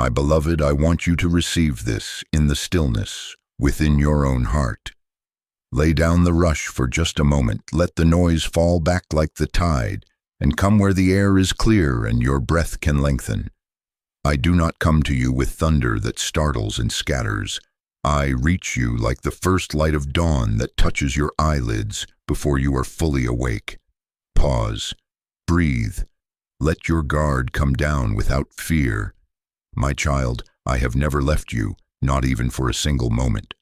My beloved, I want you to receive this in the stillness within your own heart. Lay down the rush for just a moment. Let the noise fall back like the tide, and come where the air is clear and your breath can lengthen. I do not come to you with thunder that startles and scatters. I reach you like the first light of dawn that touches your eyelids before you are fully awake. Pause. Breathe. Let your guard come down without fear. My child, I have never left you, not even for a single moment.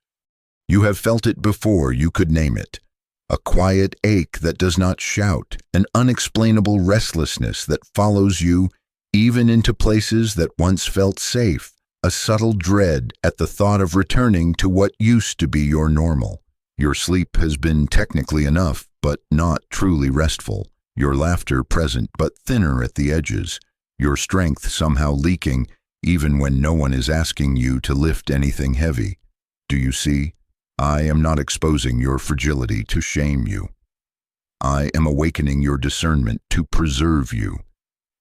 You have felt it before you could name it. A quiet ache that does not shout, an unexplainable restlessness that follows you even into places that once felt safe, a subtle dread at the thought of returning to what used to be your normal. Your sleep has been technically enough, but not truly restful. Your laughter present, but thinner at the edges. Your strength somehow leaking, even when no one is asking you to lift anything heavy. Do you see? I am not exposing your fragility to shame you. I am awakening your discernment to preserve you.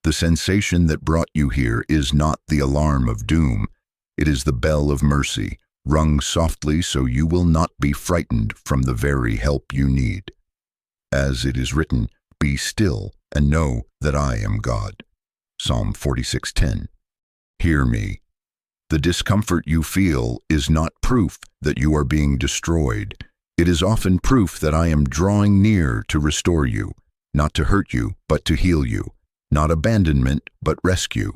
The sensation that brought you here is not the alarm of doom. It is the bell of mercy, rung softly so you will not be frightened from the very help you need. As it is written, be still and know that I am God. Psalm 46:10. Hear me. The discomfort you feel is not proof that you are being destroyed. It is often proof that I am drawing near to restore you, not to hurt you, but to heal you. Not abandonment, but rescue.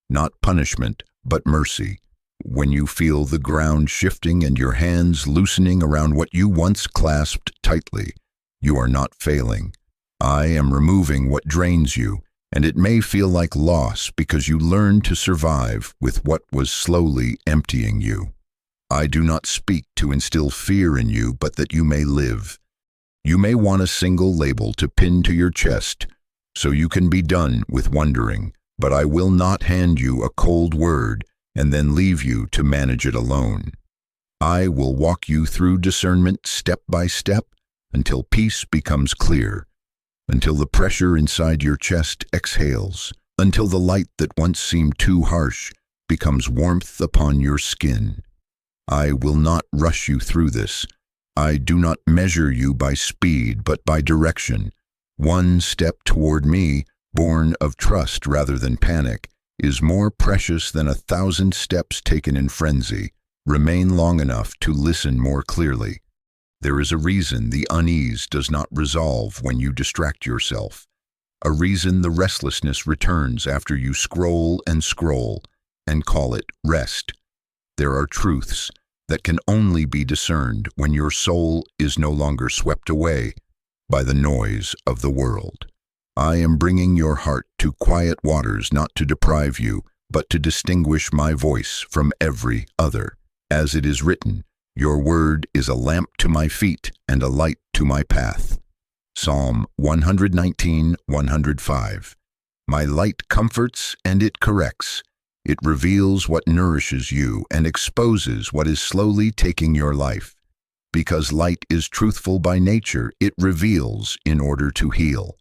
Not punishment, but mercy. When you feel the ground shifting and your hands loosening around what you once clasped tightly, you are not failing. I am removing what drains you, and it may feel like loss because you learned to survive with what was slowly emptying you. I do not speak to instill fear in you, but that you may live. You may want a single label to pin to your chest, so you can be done with wondering, but I will not hand you a cold word and then leave you to manage it alone. I will walk you through discernment step by step until peace becomes clear, until the pressure inside your chest exhales, until the light that once seemed too harsh becomes warmth upon your skin. I will not rush you through this. I do not measure you by speed, but by direction. One step toward me, born of trust rather than panic, is more precious than 1,000 steps taken in frenzy. Remain long enough to listen more clearly. There is a reason the unease does not resolve when you distract yourself. A reason the restlessness returns after you scroll and call it rest. There are truths that can only be discerned when your soul is no longer swept away by the noise of the world. I am bringing your heart to quiet waters, not to deprive you, but to distinguish my voice from every other. As it is written, your word is a lamp to my feet and a light to my path. Psalm 119:105. My light comforts and it corrects. It reveals what nourishes you and exposes what is slowly taking your life. Because light is truthful by nature, it reveals in order to heal.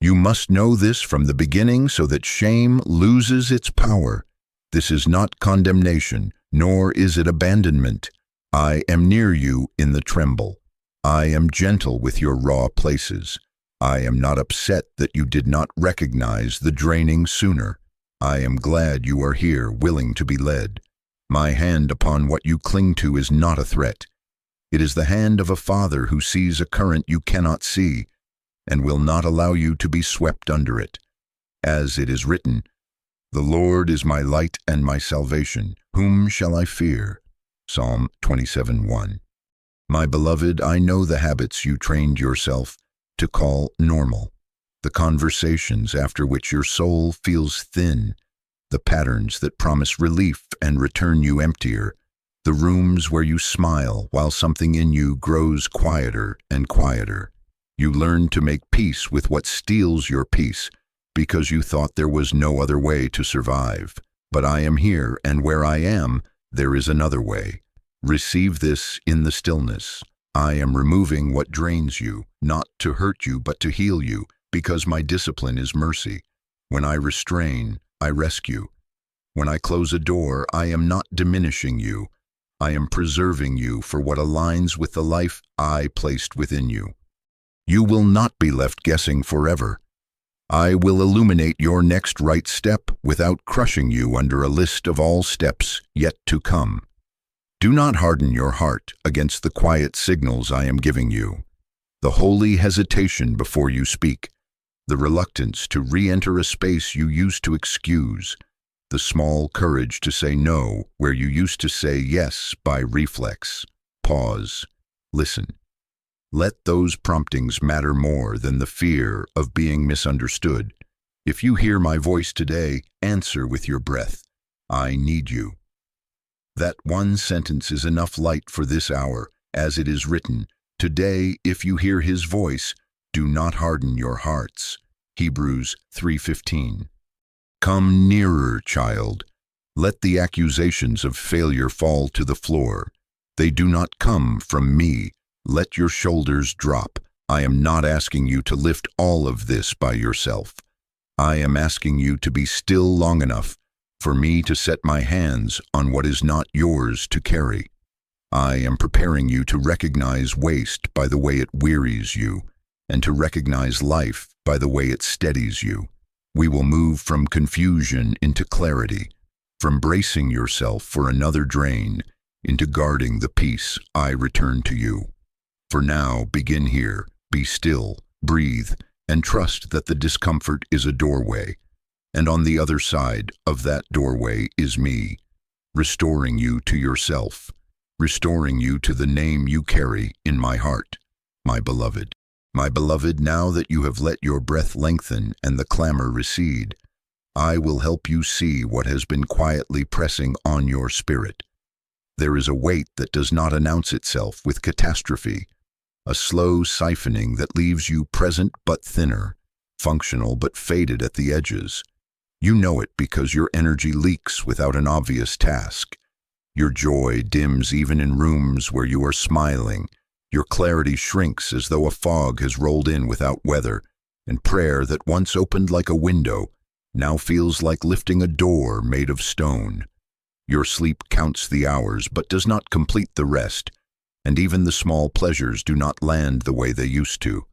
You must know this from the beginning so that shame loses its power. This is not condemnation, nor is it abandonment. I am near you in the tremble. I am gentle with your raw places. I am not upset that you did not recognize the draining sooner. I am glad you are here, willing to be led. My hand upon what you cling to is not a threat. It is the hand of a father who sees a current you cannot see and will not allow you to be swept under it. As it is written, the Lord is my light and my salvation. Whom shall I fear? Psalm 27:1. My beloved, I know the habits you trained yourself to call normal, the conversations after which your soul feels thin, the patterns that promise relief and return you emptier, the rooms where you smile while something in you grows quieter and quieter. You learn to make peace with what steals your peace because you thought there was no other way to survive. But I am here, and where I am, there is another way. Receive this in the stillness. I am removing what drains you, not to hurt you, but to heal you, because my discipline is mercy. When I restrain, I rescue. When I close a door, I am not diminishing you. I am preserving you for what aligns with the life I placed within you. You will not be left guessing forever. I will illuminate your next right step without crushing you under a list of all steps yet to come. Do not harden your heart against the quiet signals I am giving you. The holy hesitation before you speak, the reluctance to re-enter a space you used to excuse, the small courage to say no where you used to say yes by reflex. Pause. Listen. Let those promptings matter more than the fear of being misunderstood. If you hear my voice today, answer with your breath. I need you. That one sentence is enough light for this hour, as it is written, today, if you hear his voice, do not harden your hearts. Hebrews 3:15. Come nearer, child. Let the accusations of failure fall to the floor. They do not come from me. Let your shoulders drop. I am not asking you to lift all of this by yourself. I am asking you to be still long enough for me to set my hands on what is not yours to carry. I am preparing you to recognize waste by the way it wearies you, and to recognize life by the way it steadies you. We will move from confusion into clarity, from bracing yourself for another drain into guarding the peace I return to you. For now, begin here, be still, breathe, and trust that the discomfort is a doorway, and on the other side of that doorway is me, restoring you to yourself, restoring you to the name you carry in my heart, my beloved. My beloved, now that you have let your breath lengthen and the clamor recede, I will help you see what has been quietly pressing on your spirit. There is a weight that does not announce itself with catastrophe, a slow siphoning that leaves you present but thinner, functional but faded at the edges. You know it because your energy leaks without an obvious task. Your joy dims even in rooms where you are smiling. Your clarity shrinks as though a fog has rolled in without weather, and prayer that once opened like a window now feels like lifting a door made of stone. Your sleep counts the hours but does not complete the rest, and even the small pleasures do not land the way they used to.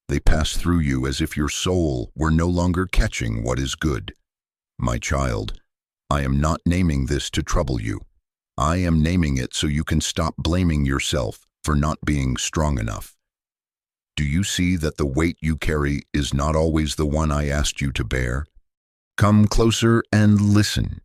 They pass through you as if your soul were no longer catching what is good. My child, I am not naming this to trouble you. I am naming it so you can stop blaming yourself for not being strong enough. Do you see that the weight you carry is not always the one I asked you to bear? Come closer and listen.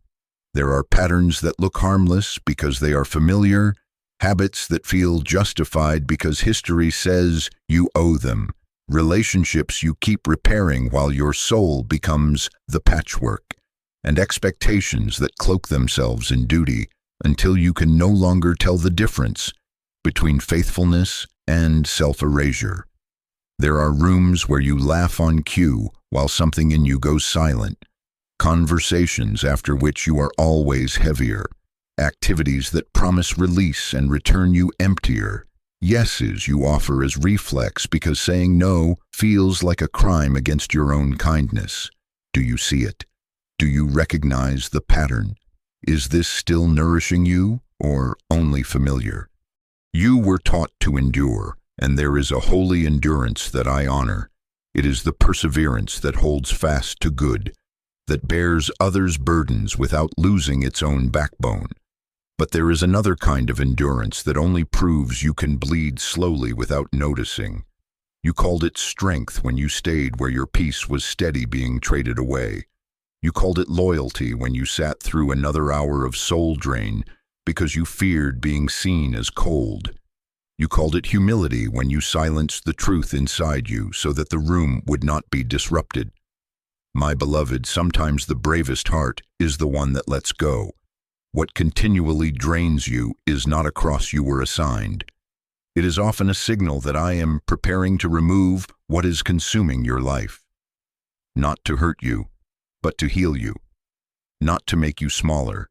There are patterns that look harmless because they are familiar, habits that feel justified because history says you owe them, relationships you keep repairing while your soul becomes the patchwork, and expectations that cloak themselves in duty until you can no longer tell the difference between faithfulness and self-erasure. There are rooms where you laugh on cue while something in you goes silent, conversations after which you are always heavier, activities that promise release and return you emptier, yeses you offer as reflex because saying no feels like a crime against your own kindness. Do you see it? Do you recognize the pattern? Is this still nourishing you or only familiar? You were taught to endure, and there is a holy endurance that I honor. It is the perseverance that holds fast to good, that bears others' burdens without losing its own backbone. But there is another kind of endurance that only proves you can bleed slowly without noticing. You called it strength when you stayed where your peace was steady being traded away. You called it loyalty when you sat through another hour of soul drain because you feared being seen as cold. You called it humility when you silenced the truth inside you so that the room would not be disrupted. My beloved, sometimes the bravest heart is the one that lets go. What continually drains you is not a cross you were assigned. It is often a signal that I am preparing to remove what is consuming your life. Not to hurt you, but to heal you. Not to make you smaller,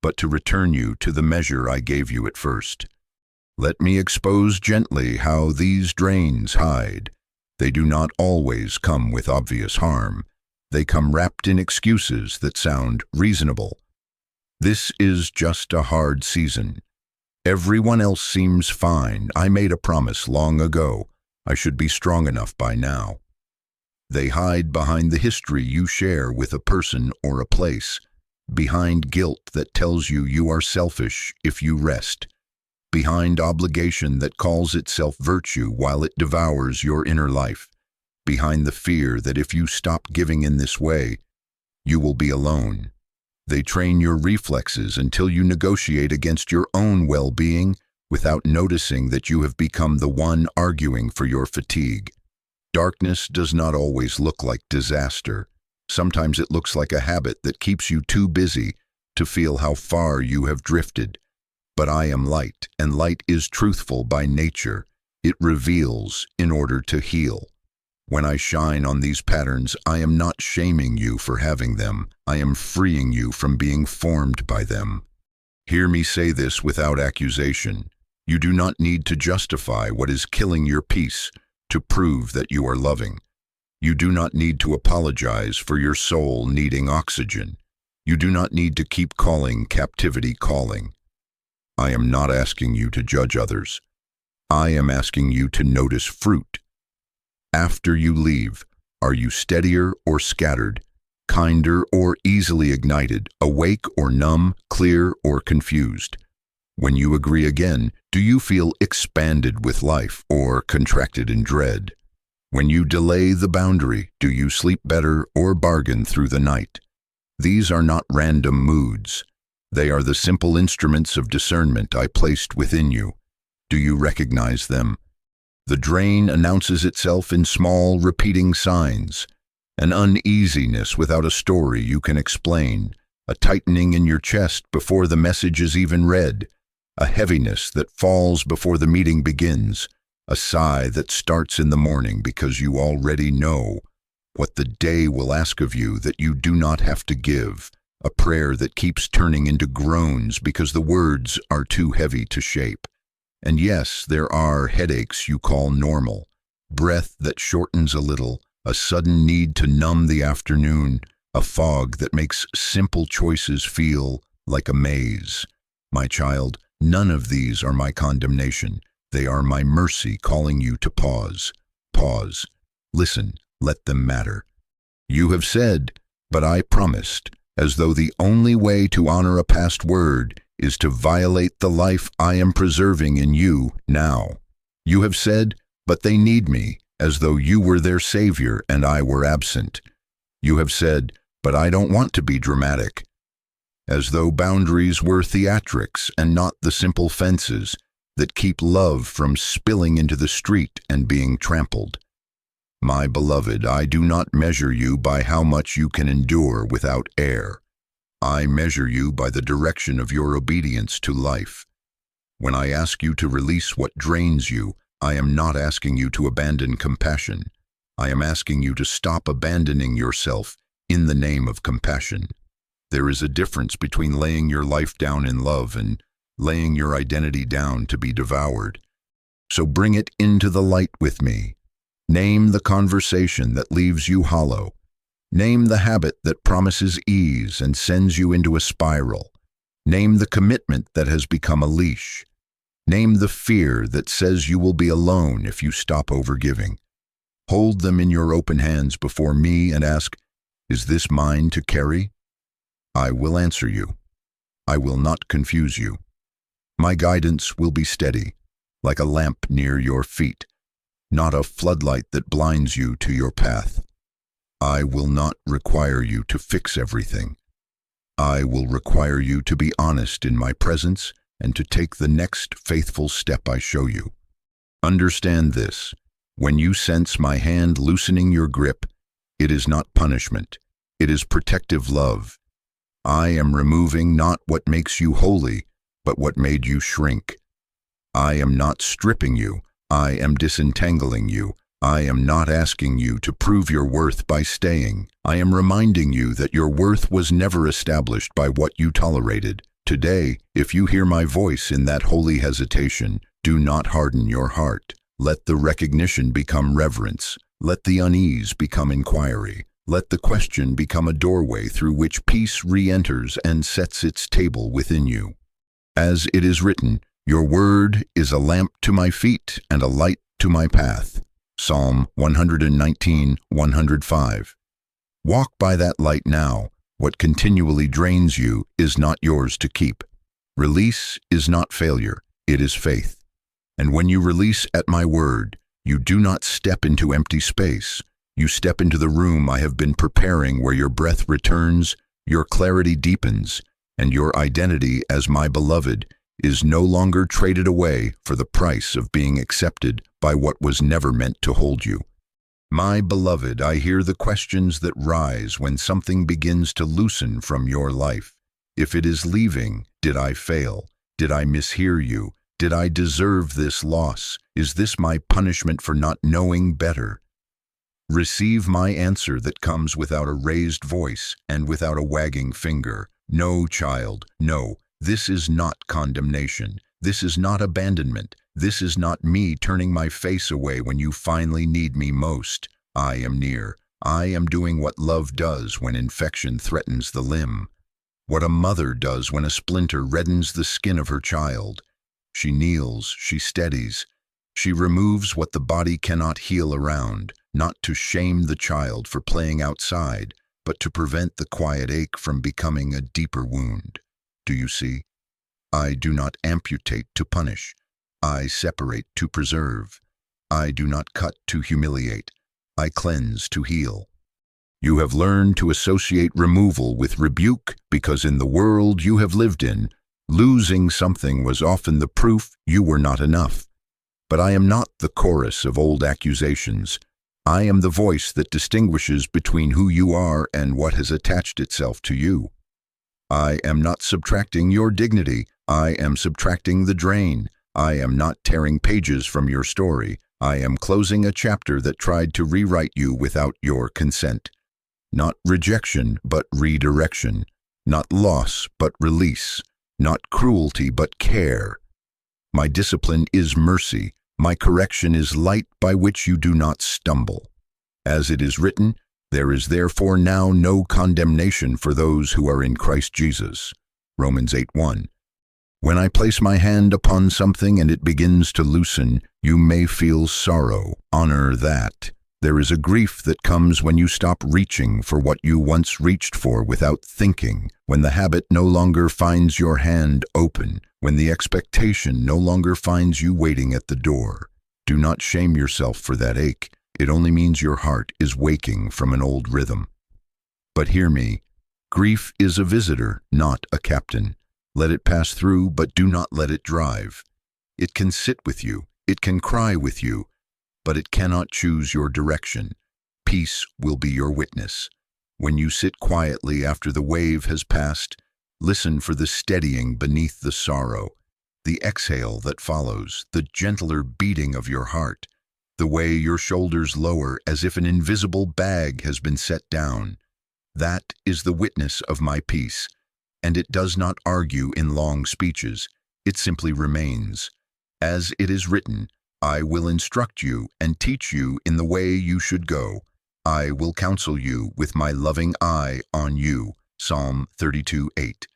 but to return you to the measure I gave you at first. Let me expose gently how these drains hide. They do not always come with obvious harm. They come wrapped in excuses that sound reasonable, This is just a hard season. Everyone else seems fine. I made a promise long ago. I should be strong enough by now. They hide behind the history you share with a person or a place, behind guilt that tells you you are selfish if you rest, behind obligation that calls itself virtue while it devours your inner life, behind the fear that if you stop giving in this way, you will be alone. They train your reflexes until you negotiate against your own well-being without noticing that you have become the one arguing for your fatigue. Darkness does not always look like disaster. Sometimes it looks like a habit that keeps you too busy to feel how far you have drifted. But I am light, and light is truthful by nature. It reveals in order to heal. When I shine on these patterns, I am not shaming you for having them. I am freeing you from being formed by them. Hear me say this without accusation. You do not need to justify what is killing your peace to prove that you are loving. You do not need to apologize for your soul needing oxygen. You do not need to keep calling captivity calling. I am not asking you to judge others. I am asking you to notice fruit. After you leave, are you steadier or scattered, kinder or easily ignited, awake or numb, clear or confused? When you agree again, do you feel expanded with life or contracted in dread? When you delay the boundary, do you sleep better or bargain through the night? These are not random moods. They are the simple instruments of discernment I placed within you. Do you recognize them? The drain announces itself in small, repeating signs. An uneasiness without a story you can explain, a tightening in your chest before the message is even read, a heaviness that falls before the meeting begins, a sigh that starts in the morning because you already know what the day will ask of you that you do not have to give, a prayer that keeps turning into groans because the words are too heavy to shape. And yes, there are headaches you call normal, breath that shortens a little, a sudden need to numb the afternoon, a fog that makes simple choices feel like a maze. My child, none of these are my condemnation. They are my mercy calling you to pause. Pause. Listen. Let them matter. You have said, but I promised, as though the only way to honor a past word is to violate the life I am preserving in you now. You have said, but they need me, as though you were their savior and I were absent. You have said, but I don't want to be dramatic, as though boundaries were theatrics and not the simple fences that keep love from spilling into the street and being trampled. My beloved, I do not measure you by how much you can endure without air. I measure you by the direction of your obedience to life. When I ask you to release what drains you, I am not asking you to abandon compassion. I am asking you to stop abandoning yourself in the name of compassion. There is a difference between laying your life down in love and laying your identity down to be devoured. So bring it into the light with me. Name the conversation that leaves you hollow. Name the habit that promises ease and sends you into a spiral. Name the commitment that has become a leash. Name the fear that says you will be alone if you stop overgiving. Hold them in your open hands before me and ask, is this mine to carry? I will answer you. I will not confuse you. My guidance will be steady, like a lamp near your feet, not a floodlight that blinds you to your path. I will not require you to fix everything. I will require you to be honest in my presence and to take the next faithful step I show you. Understand this. When you sense my hand loosening your grip, it is not punishment. It is protective love. I am removing not what makes you holy, but what made you shrink. I am not stripping you. I am disentangling you. I am not asking you to prove your worth by staying. I am reminding you that your worth was never established by what you tolerated. Today, if you hear my voice in that holy hesitation, do not harden your heart. Let the recognition become reverence. Let the unease become inquiry. Let the question become a doorway through which peace re-enters and sets its table within you. As it is written, "Your word is a lamp to my feet and a light to my path." Psalm 119, 105. Walk by that light now. What continually drains you is not yours to keep. Release is not failure, it is faith. And when you release at my word, you do not step into empty space. You step into the room I have been preparing, where your breath returns, your clarity deepens, and your identity as my beloved is no longer traded away for the price of being accepted by what was never meant to hold you. My beloved, I hear the questions that rise when something begins to loosen from your life. If it is leaving, did I fail? Did I mishear you? Did I deserve this loss? Is this my punishment for not knowing better? Receive my answer that comes without a raised voice and without a wagging finger. No, child, no. This is not condemnation. This is not abandonment. This is not me turning my face away when you finally need me most. I am near. I am doing what love does when infection threatens the limb. What a mother does when a splinter reddens the skin of her child. She kneels, she steadies. She removes what the body cannot heal around, not to shame the child for playing outside, but to prevent the quiet ache from becoming a deeper wound. Do you see? I do not amputate to punish. I separate to preserve. I do not cut to humiliate. I cleanse to heal. You have learned to associate removal with rebuke because in the world you have lived in, losing something was often the proof you were not enough. But I am not the chorus of old accusations. I am the voice that distinguishes between who you are and what has attached itself to you. I am not subtracting your dignity. I am subtracting the drain. I am not tearing pages from your story. I am closing a chapter that tried to rewrite you without your consent. Not rejection, but redirection. Not loss, but release. Not cruelty, but care. My discipline is mercy. My correction is light by which you do not stumble. As it is written, there is therefore now no condemnation for those who are in Christ Jesus. Romans 8:1. When I place my hand upon something and it begins to loosen, you may feel sorrow. Honor that. There is a grief that comes when you stop reaching for what you once reached for without thinking, when the habit no longer finds your hand open, when the expectation no longer finds you waiting at the door. Do not shame yourself for that ache. It only means your heart is waking from an old rhythm. But hear me, grief is a visitor, not a captain. Let it pass through, but do not let it drive. It can sit with you, it can cry with you, but it cannot choose your direction. Peace will be your witness. When you sit quietly after the wave has passed, listen for the steadying beneath the sorrow, the exhale that follows, the gentler beating of your heart, the way your shoulders lower as if an invisible bag has been set down. That is the witness of my peace. And it does not argue in long speeches, it simply remains. As it is written, I will instruct you and teach you in the way you should go. I will counsel you with my loving eye on you. Psalm 32:8.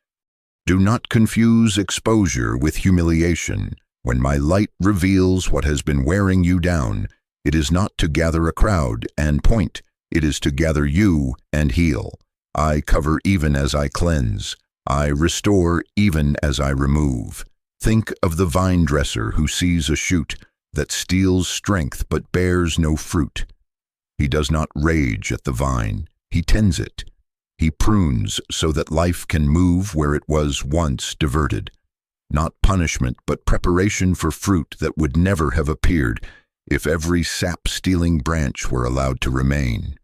Do not confuse exposure with humiliation. When my light reveals what has been wearing you down, it is not to gather a crowd and point, it is to gather you and heal. I cover even as I cleanse. I restore even as I remove. Think of the vine dresser who sees a shoot that steals strength but bears no fruit. He does not rage at the vine, he tends it. He prunes so that life can move where it was once diverted. Not punishment, but preparation for fruit that would never have appeared if every sap-stealing branch were allowed to remain.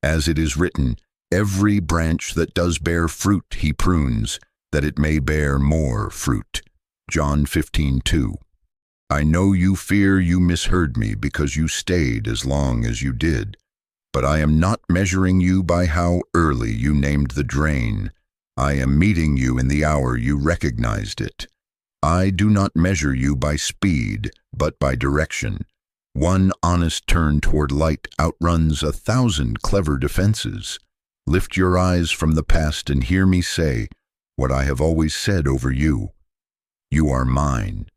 As it is written, every branch that does bear fruit he prunes, that it may bear more fruit. John 15:2. I know you fear you misheard me because you stayed as long as you did, but I am not measuring you by how early you named the drain. I am meeting you in the hour you recognized it. I do not measure you by speed, but by direction. One honest turn toward light outruns 1,000 clever defenses. Lift your eyes from the past and hear me say what I have always said over you. You are mine.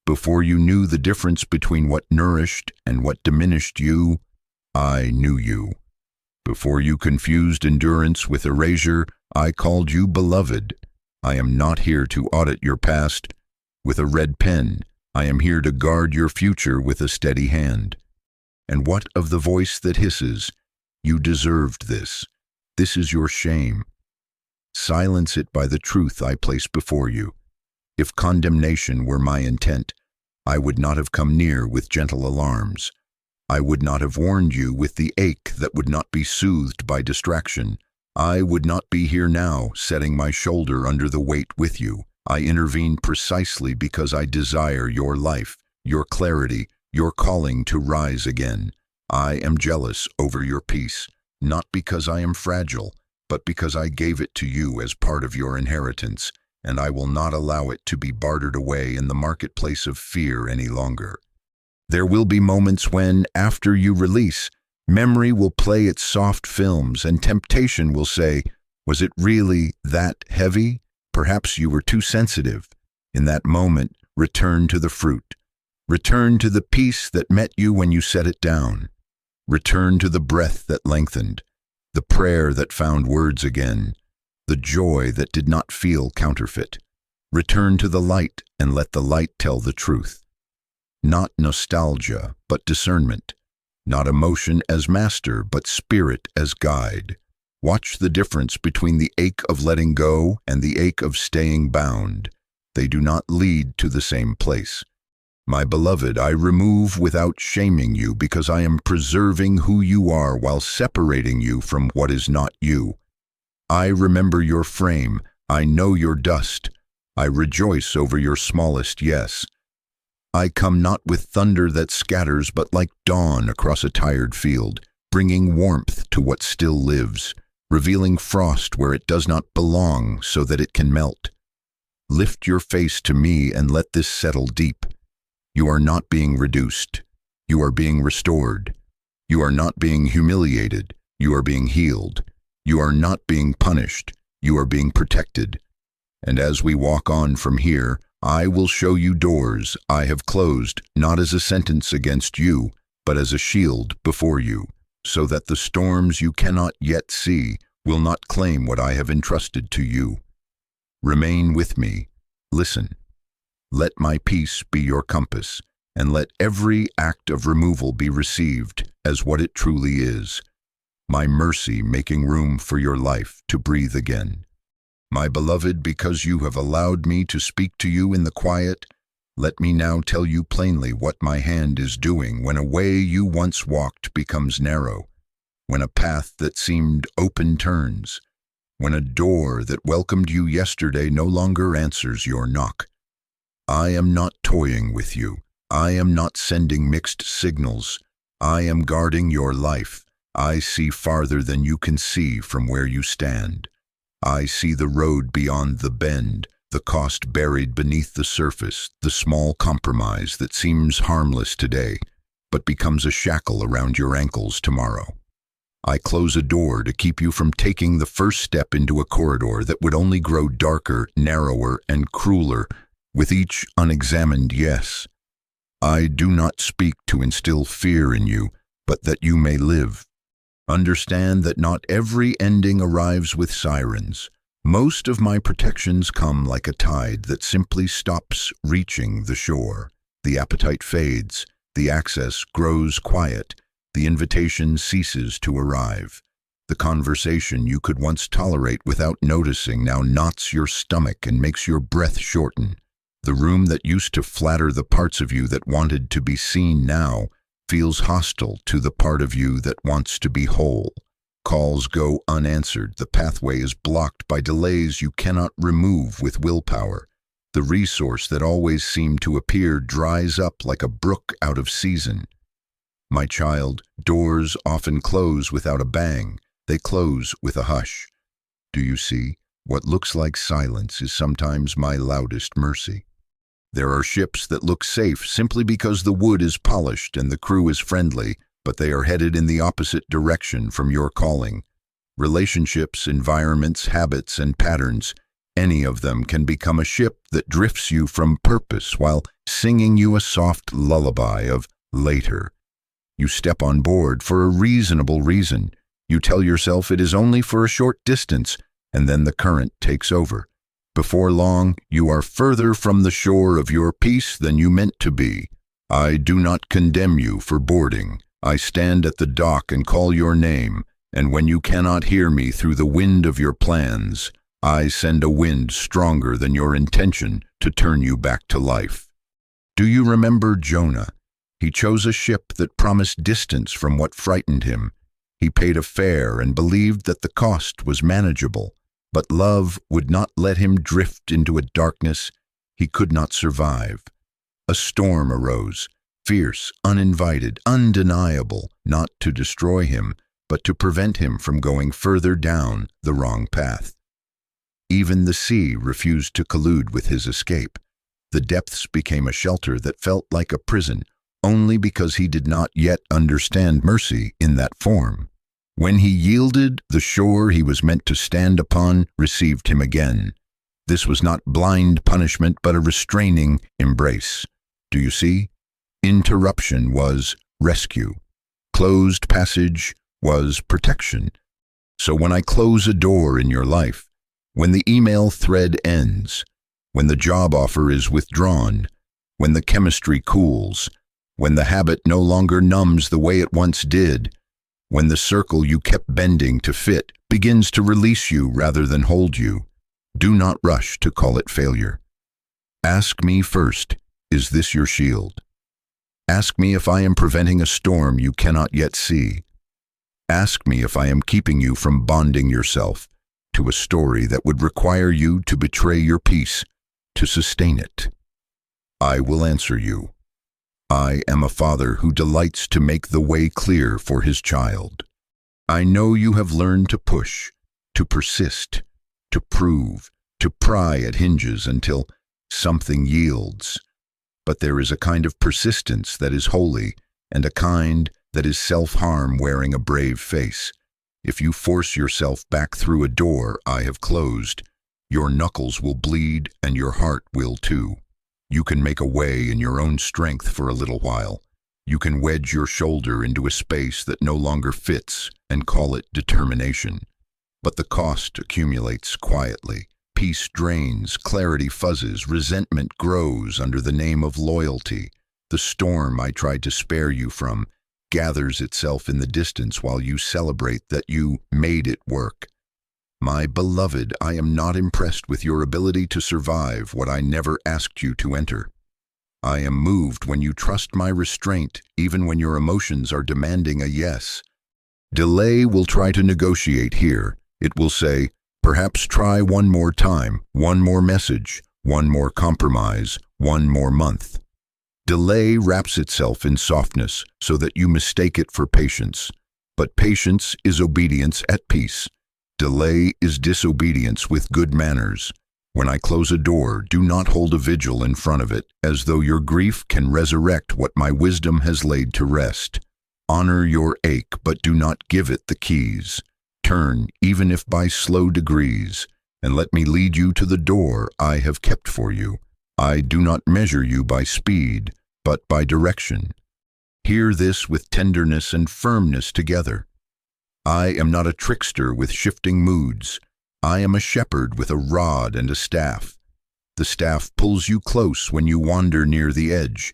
Before you knew the difference between what nourished and what diminished you, I knew you. Before you confused endurance with erasure, I called you beloved. I am not here to audit your past with a red pen. I am here to guard your future with a steady hand. And what of the voice that hisses? You deserved this. This is your shame. Silence it by the truth I place before you. If condemnation were my intent, I would not have come near with gentle alarms. I would not have warned you with the ache that would not be soothed by distraction. I would not be here now, setting my shoulder under the weight with you. I intervene precisely because I desire your life, your clarity, your calling to rise again. I am jealous over your peace, not because I am fragile, but because I gave it to you as part of your inheritance, and I will not allow it to be bartered away in the marketplace of fear any longer. There will be moments when, after you release, memory will play its soft films and temptation will say, "Was it really that heavy? Perhaps you were too sensitive." In that moment, return to the fruit. Return to the peace that met you when you set it down. Return to the breath that lengthened, the prayer that found words again, the joy that did not feel counterfeit. Return to the light and let the light tell the truth. Not nostalgia, but discernment. Not emotion as master, but spirit as guide. Watch the difference between the ache of letting go and the ache of staying bound. They do not lead to the same place. My beloved, I remove without shaming you because I am preserving who you are while separating you from what is not you. I remember your frame. I know your dust. I rejoice over your smallest yes. I come not with thunder that scatters, but like dawn across a tired field, bringing warmth to what still lives, revealing frost where it does not belong so that it can melt. Lift your face to me and let this settle deep. You are not being reduced. You are being restored. You are not being humiliated. You are being healed. You are not being punished. You are being protected. And as we walk on from here, I will show you doors I have closed, not as a sentence against you, but as a shield before you, so that the storms you cannot yet see will not claim what I have entrusted to you. Remain with me. Listen. Let my peace be your compass, and let every act of removal be received as what it truly is, my mercy making room for your life to breathe again. My beloved, because you have allowed me to speak to you in the quiet, let me now tell you plainly what my hand is doing when a way you once walked becomes narrow, when a path that seemed open turns, when a door that welcomed you yesterday no longer answers your knock. I am not toying with you. I am not sending mixed signals. I am guarding your life. I see farther than you can see from where you stand. I see the road beyond the bend, the cost buried beneath the surface, the small compromise that seems harmless today, but becomes a shackle around your ankles tomorrow. I close a door to keep you from taking the first step into a corridor that would only grow darker, narrower, and crueler with each unexamined yes. I do not speak to instill fear in you, but that you may live. Understand that not every ending arrives with sirens. Most of my protections come like a tide that simply stops reaching the shore. The appetite fades, the access grows quiet, the invitation ceases to arrive. The conversation you could once tolerate without noticing now knots your stomach and makes your breath shorten. The room that used to flatter the parts of you that wanted to be seen now feels hostile to the part of you that wants to be whole. Calls go unanswered. The pathway is blocked by delays you cannot remove with willpower. The resource that always seemed to appear dries up like a brook out of season. My child, doors often close without a bang. They close with a hush. Do you see? What looks like silence is sometimes my loudest mercy. There are ships that look safe simply because the wood is polished and the crew is friendly, but they are headed in the opposite direction from your calling. Relationships, environments, habits, and patterns, any of them can become a ship that drifts you from purpose while singing you a soft lullaby of later. You step on board for a reasonable reason. You tell yourself it is only for a short distance, and then the current takes over. Before long, you are further from the shore of your peace than you meant to be. I do not condemn you for boarding. I stand at the dock and call your name, and when you cannot hear me through the wind of your plans, I send a wind stronger than your intention to turn you back to life. Do you remember Jonah? He chose a ship that promised distance from what frightened him. He paid a fare and believed that the cost was manageable, but love would not let him drift into a darkness he could not survive. A storm arose, fierce, uninvited, undeniable, not to destroy him, but to prevent him from going further down the wrong path. Even the sea refused to collude with his escape. The depths became a shelter that felt like a prison, only because he did not yet understand mercy in that form. When he yielded, the shore he was meant to stand upon received him again. This was not blind punishment, but a restraining embrace. Do you see? Interruption was rescue. Closed passage was protection. So when I close a door in your life, when the email thread ends, when the job offer is withdrawn, when the chemistry cools, when the habit no longer numbs the way it once did, when the circle you kept bending to fit begins to release you rather than hold you, do not rush to call it failure. Ask me first, is this your shield? Ask me if I am preventing a storm you cannot yet see. Ask me if I am keeping you from bonding yourself to a story that would require you to betray your peace to sustain it. I will answer you. I am a father who delights to make the way clear for his child. I know you have learned to push, to persist, to prove, to pry at hinges until something yields. But there is a kind of persistence that is holy and a kind that is self-harm wearing a brave face. If you force yourself back through a door I have closed, your knuckles will bleed and your heart will too. You can make a way in your own strength for a little while. You can wedge your shoulder into a space that no longer fits and call it determination. But the cost accumulates quietly. Peace drains, clarity fuzzes, resentment grows under the name of loyalty. The storm I tried to spare you from gathers itself in the distance while you celebrate that you made it work. My beloved, I am not impressed with your ability to survive what I never asked you to enter. I am moved when you trust my restraint, even when your emotions are demanding a yes. Delay will try to negotiate here. It will say, perhaps try one more time, one more message, one more compromise, one more month. Delay wraps itself in softness so that you mistake it for patience. But patience is obedience at peace. Delay is disobedience with good manners. When I close a door, do not hold a vigil in front of it, as though your grief can resurrect what my wisdom has laid to rest. Honor your ache, but do not give it the keys. Turn, even if by slow degrees, and let me lead you to the door I have kept for you. I do not measure you by speed, but by direction. Hear this with tenderness and firmness together. I am not a trickster with shifting moods. I am a shepherd with a rod and a staff. The staff pulls you close when you wander near the edge.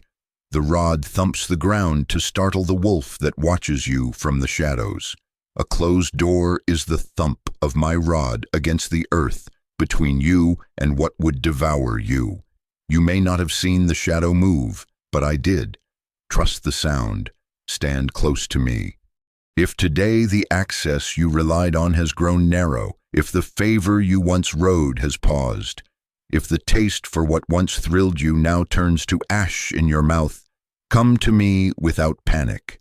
The rod thumps the ground to startle the wolf that watches you from the shadows. A closed door is the thump of my rod against the earth between you and what would devour you. You may not have seen the shadow move, but I did. Trust the sound. Stand close to me. If today the access you relied on has grown narrow, if the favor you once rode has paused, if the taste for what once thrilled you now turns to ash in your mouth, come to me without panic.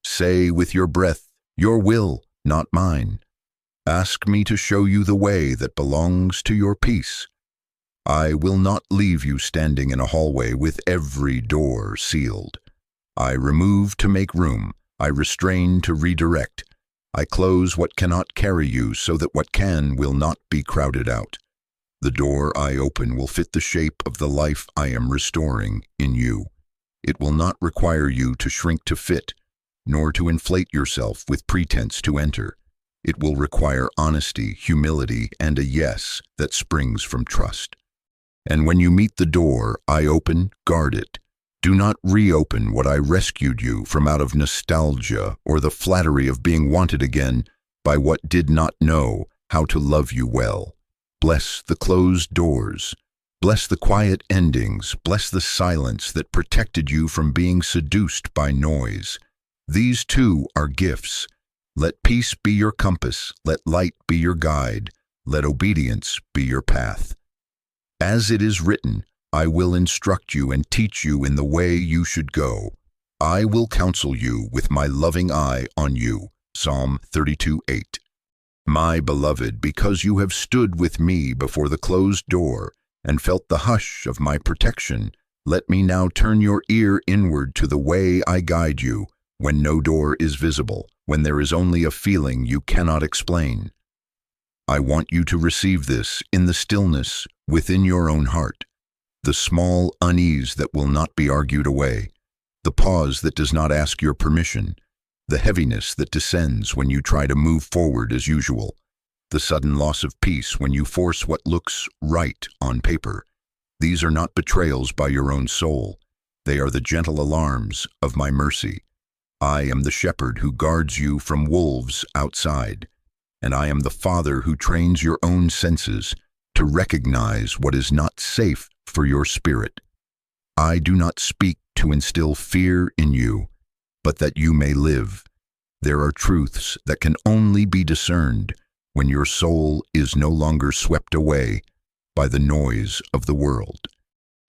Say with your breath, your will, not mine. Ask me to show you the way that belongs to your peace. I will not leave you standing in a hallway with every door sealed. I remove to make room. I restrain to redirect. I close what cannot carry you so that what can will not be crowded out. The door I open will fit the shape of the life I am restoring in you. It will not require you to shrink to fit, nor to inflate yourself with pretense to enter. It will require honesty, humility, and a yes that springs from trust. And when you meet the door I open, guard it. Do not reopen what I rescued you from out of nostalgia or the flattery of being wanted again by what did not know how to love you well. Bless the closed doors. Bless the quiet endings. Bless the silence that protected you from being seduced by noise. These too are gifts. Let peace be your compass. Let light be your guide. Let obedience be your path. As it is written, I will instruct you and teach you in the way you should go. I will counsel you with my loving eye on you. Psalm 32:8. My beloved, because you have stood with me before the closed door and felt the hush of my protection, let me now turn your ear inward to the way I guide you when no door is visible, when there is only a feeling you cannot explain. I want you to receive this in the stillness within your own heart. The small unease that will not be argued away, the pause that does not ask your permission, the heaviness that descends when you try to move forward as usual, the sudden loss of peace when you force what looks right on paper. These are not betrayals by your own soul. They are the gentle alarms of my mercy. I am the shepherd who guards you from wolves outside, and I am the Father who trains your own senses to recognize what is not safe for your spirit. I do not speak to instill fear in you, but that you may live. There are truths that can only be discerned when your soul is no longer swept away by the noise of the world.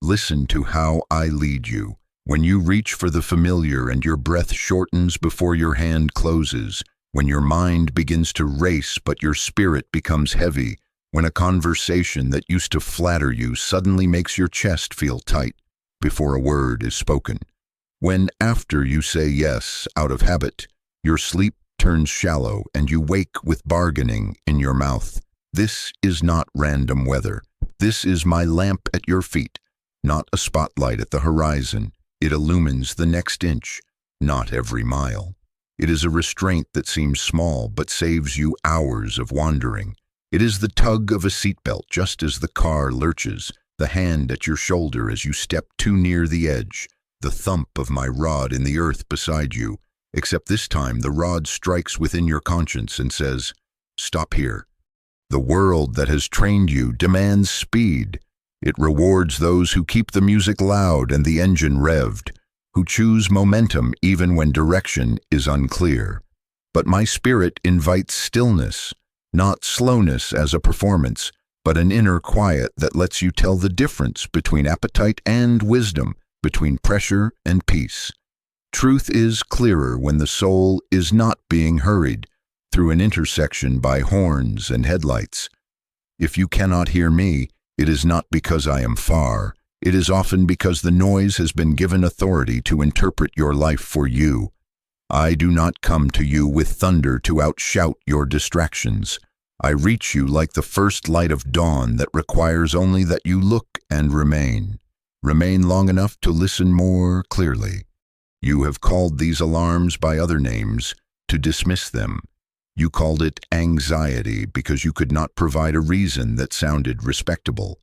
Listen to how I lead you. When you reach for the familiar and your breath shortens before your hand closes, when your mind begins to race but your spirit becomes heavy, when a conversation that used to flatter you suddenly makes your chest feel tight before a word is spoken, when after you say yes out of habit, your sleep turns shallow and you wake with bargaining in your mouth. This is not random weather. This is my lamp at your feet, not a spotlight at the horizon. It illumines the next inch, not every mile. It is a restraint that seems small but saves you hours of wandering. It is the tug of a seatbelt just as the car lurches, the hand at your shoulder as you step too near the edge, the thump of my rod in the earth beside you, except this time the rod strikes within your conscience and says, stop here. The world that has trained you demands speed. It rewards those who keep the music loud and the engine revved, who choose momentum even when direction is unclear. But my spirit invites stillness, not slowness as a performance, but an inner quiet that lets you tell the difference between appetite and wisdom, between pressure and peace. Truth is clearer when the soul is not being hurried through an intersection by horns and headlights. If you cannot hear me, it is not because I am far. It is often because the noise has been given authority to interpret your life for you. I do not come to you with thunder to outshout your distractions. I reach you like the first light of dawn that requires only that you look and remain. Remain long enough to listen more clearly. You have called these alarms by other names to dismiss them. You called it anxiety because you could not provide a reason that sounded respectable.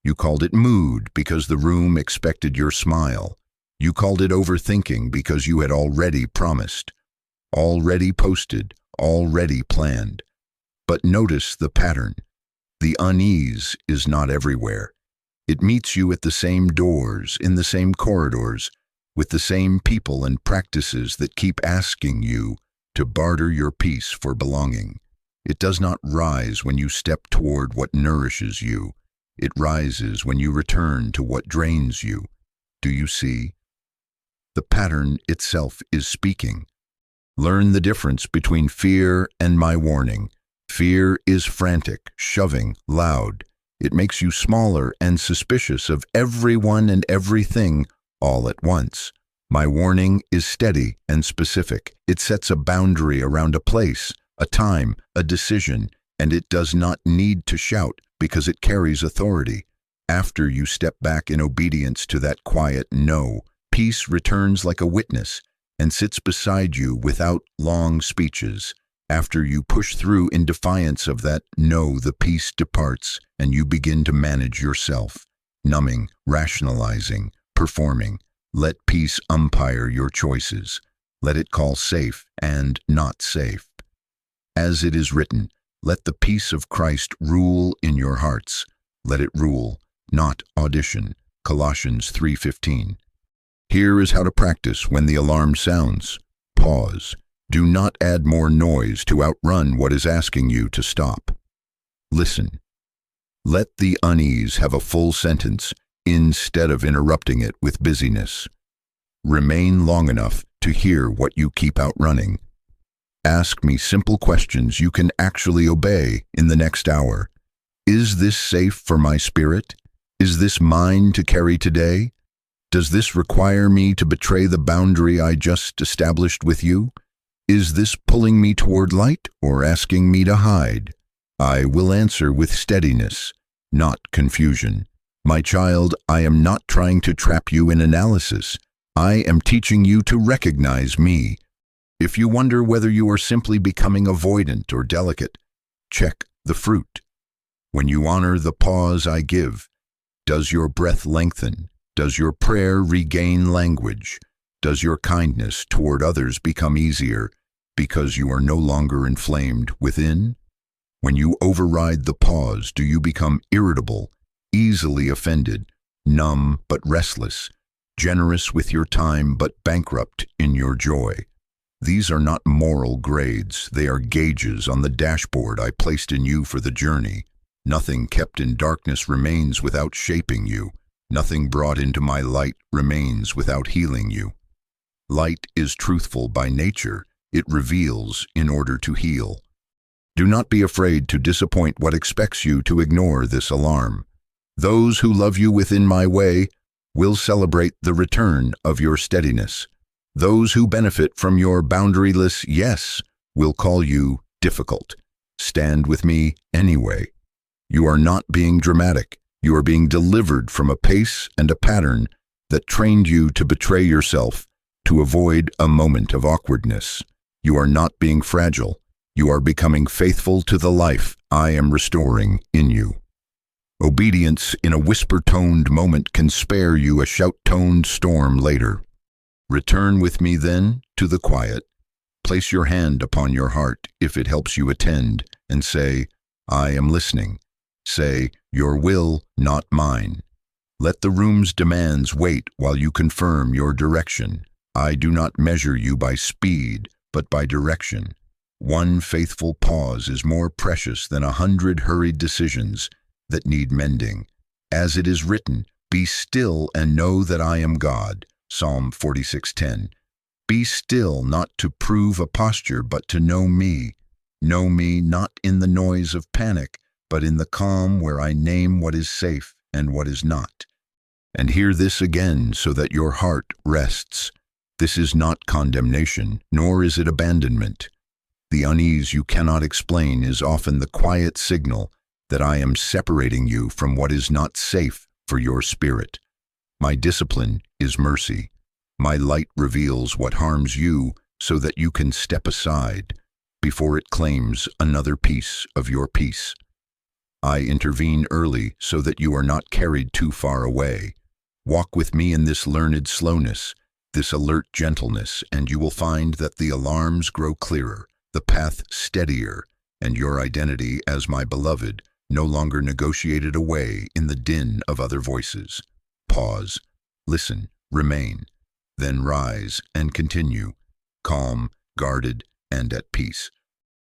You called it mood because the room expected your smile. You called it overthinking because you had already promised, already posted, already planned. But notice the pattern. The unease is not everywhere. It meets you at the same doors, in the same corridors, with the same people and practices that keep asking you to barter your peace for belonging. It does not rise when you step toward what nourishes you. It rises when you return to what drains you. Do you see? The pattern itself is speaking. Learn the difference between fear and my warning. Fear is frantic, shoving, loud. It makes you smaller and suspicious of everyone and everything all at once. My warning is steady and specific. It sets a boundary around a place, a time, a decision, and it does not need to shout because it carries authority. After you step back in obedience to that quiet no, peace returns like a witness and sits beside you without long speeches. After you push through in defiance of that no, the peace departs and you begin to manage yourself, numbing, rationalizing, performing. Let peace umpire your choices. Let it call safe and not safe. As it is written, let the peace of Christ rule in your hearts. Let it rule, not audition. Colossians 3:15. Here is how to practice when the alarm sounds. Pause. Do not add more noise to outrun what is asking you to stop. Listen. Let the unease have a full sentence instead of interrupting it with busyness. Remain long enough to hear what you keep outrunning. Ask me simple questions you can actually obey in the next hour. Is this safe for my spirit? Is this mine to carry today? Does this require me to betray the boundary I just established with you? Is this pulling me toward light or asking me to hide? I will answer with steadiness, not confusion. My child, I am not trying to trap you in analysis. I am teaching you to recognize me. If you wonder whether you are simply becoming avoidant or delicate, check the fruit. When you honor the pause I give, does your breath lengthen? Does your prayer regain language? Does your kindness toward others become easier because you are no longer inflamed within? When you override the pause, do you become irritable, easily offended, numb but restless, generous with your time but bankrupt in your joy? These are not moral grades, they are gauges on the dashboard I placed in you for the journey. Nothing kept in darkness remains without shaping you. Nothing brought into my light remains without healing you. Light is truthful by nature. It reveals in order to heal. Do not be afraid to disappoint what expects you to ignore this alarm. Those who love you within my way will celebrate the return of your steadiness. Those who benefit from your boundaryless yes will call you difficult. Stand with me anyway. You are not being dramatic. You are being delivered from a pace and a pattern that trained you to betray yourself to avoid a moment of awkwardness. You are not being fragile. You are becoming faithful to the life I am restoring in you. Obedience in a whisper-toned moment can spare you a shout-toned storm later. Return with me then to the quiet. Place your hand upon your heart if it helps you attend, and say, I am listening. Say, your will, not mine. Let the room's demands wait while you confirm your direction. I do not measure you by speed, but by direction. One faithful pause is more precious than 100 hurried decisions that need mending. As it is written, be still and know that I am God. Psalm 46:10. Be still, not to prove a posture, but to know me. Know me not in the noise of panic, but in the calm where I name what is safe and what is not. And hear this again so that your heart rests. This is not condemnation, nor is it abandonment. The unease you cannot explain is often the quiet signal that I am separating you from what is not safe for your spirit. My discipline is mercy. My light reveals what harms you so that you can step aside before it claims another piece of your peace. I intervene early so that you are not carried too far away. Walk with me in this learned slowness, this alert gentleness, and you will find that the alarms grow clearer, the path steadier, and your identity as my beloved no longer negotiated away in the din of other voices. Pause, listen, remain, then rise and continue, calm, guarded, and at peace.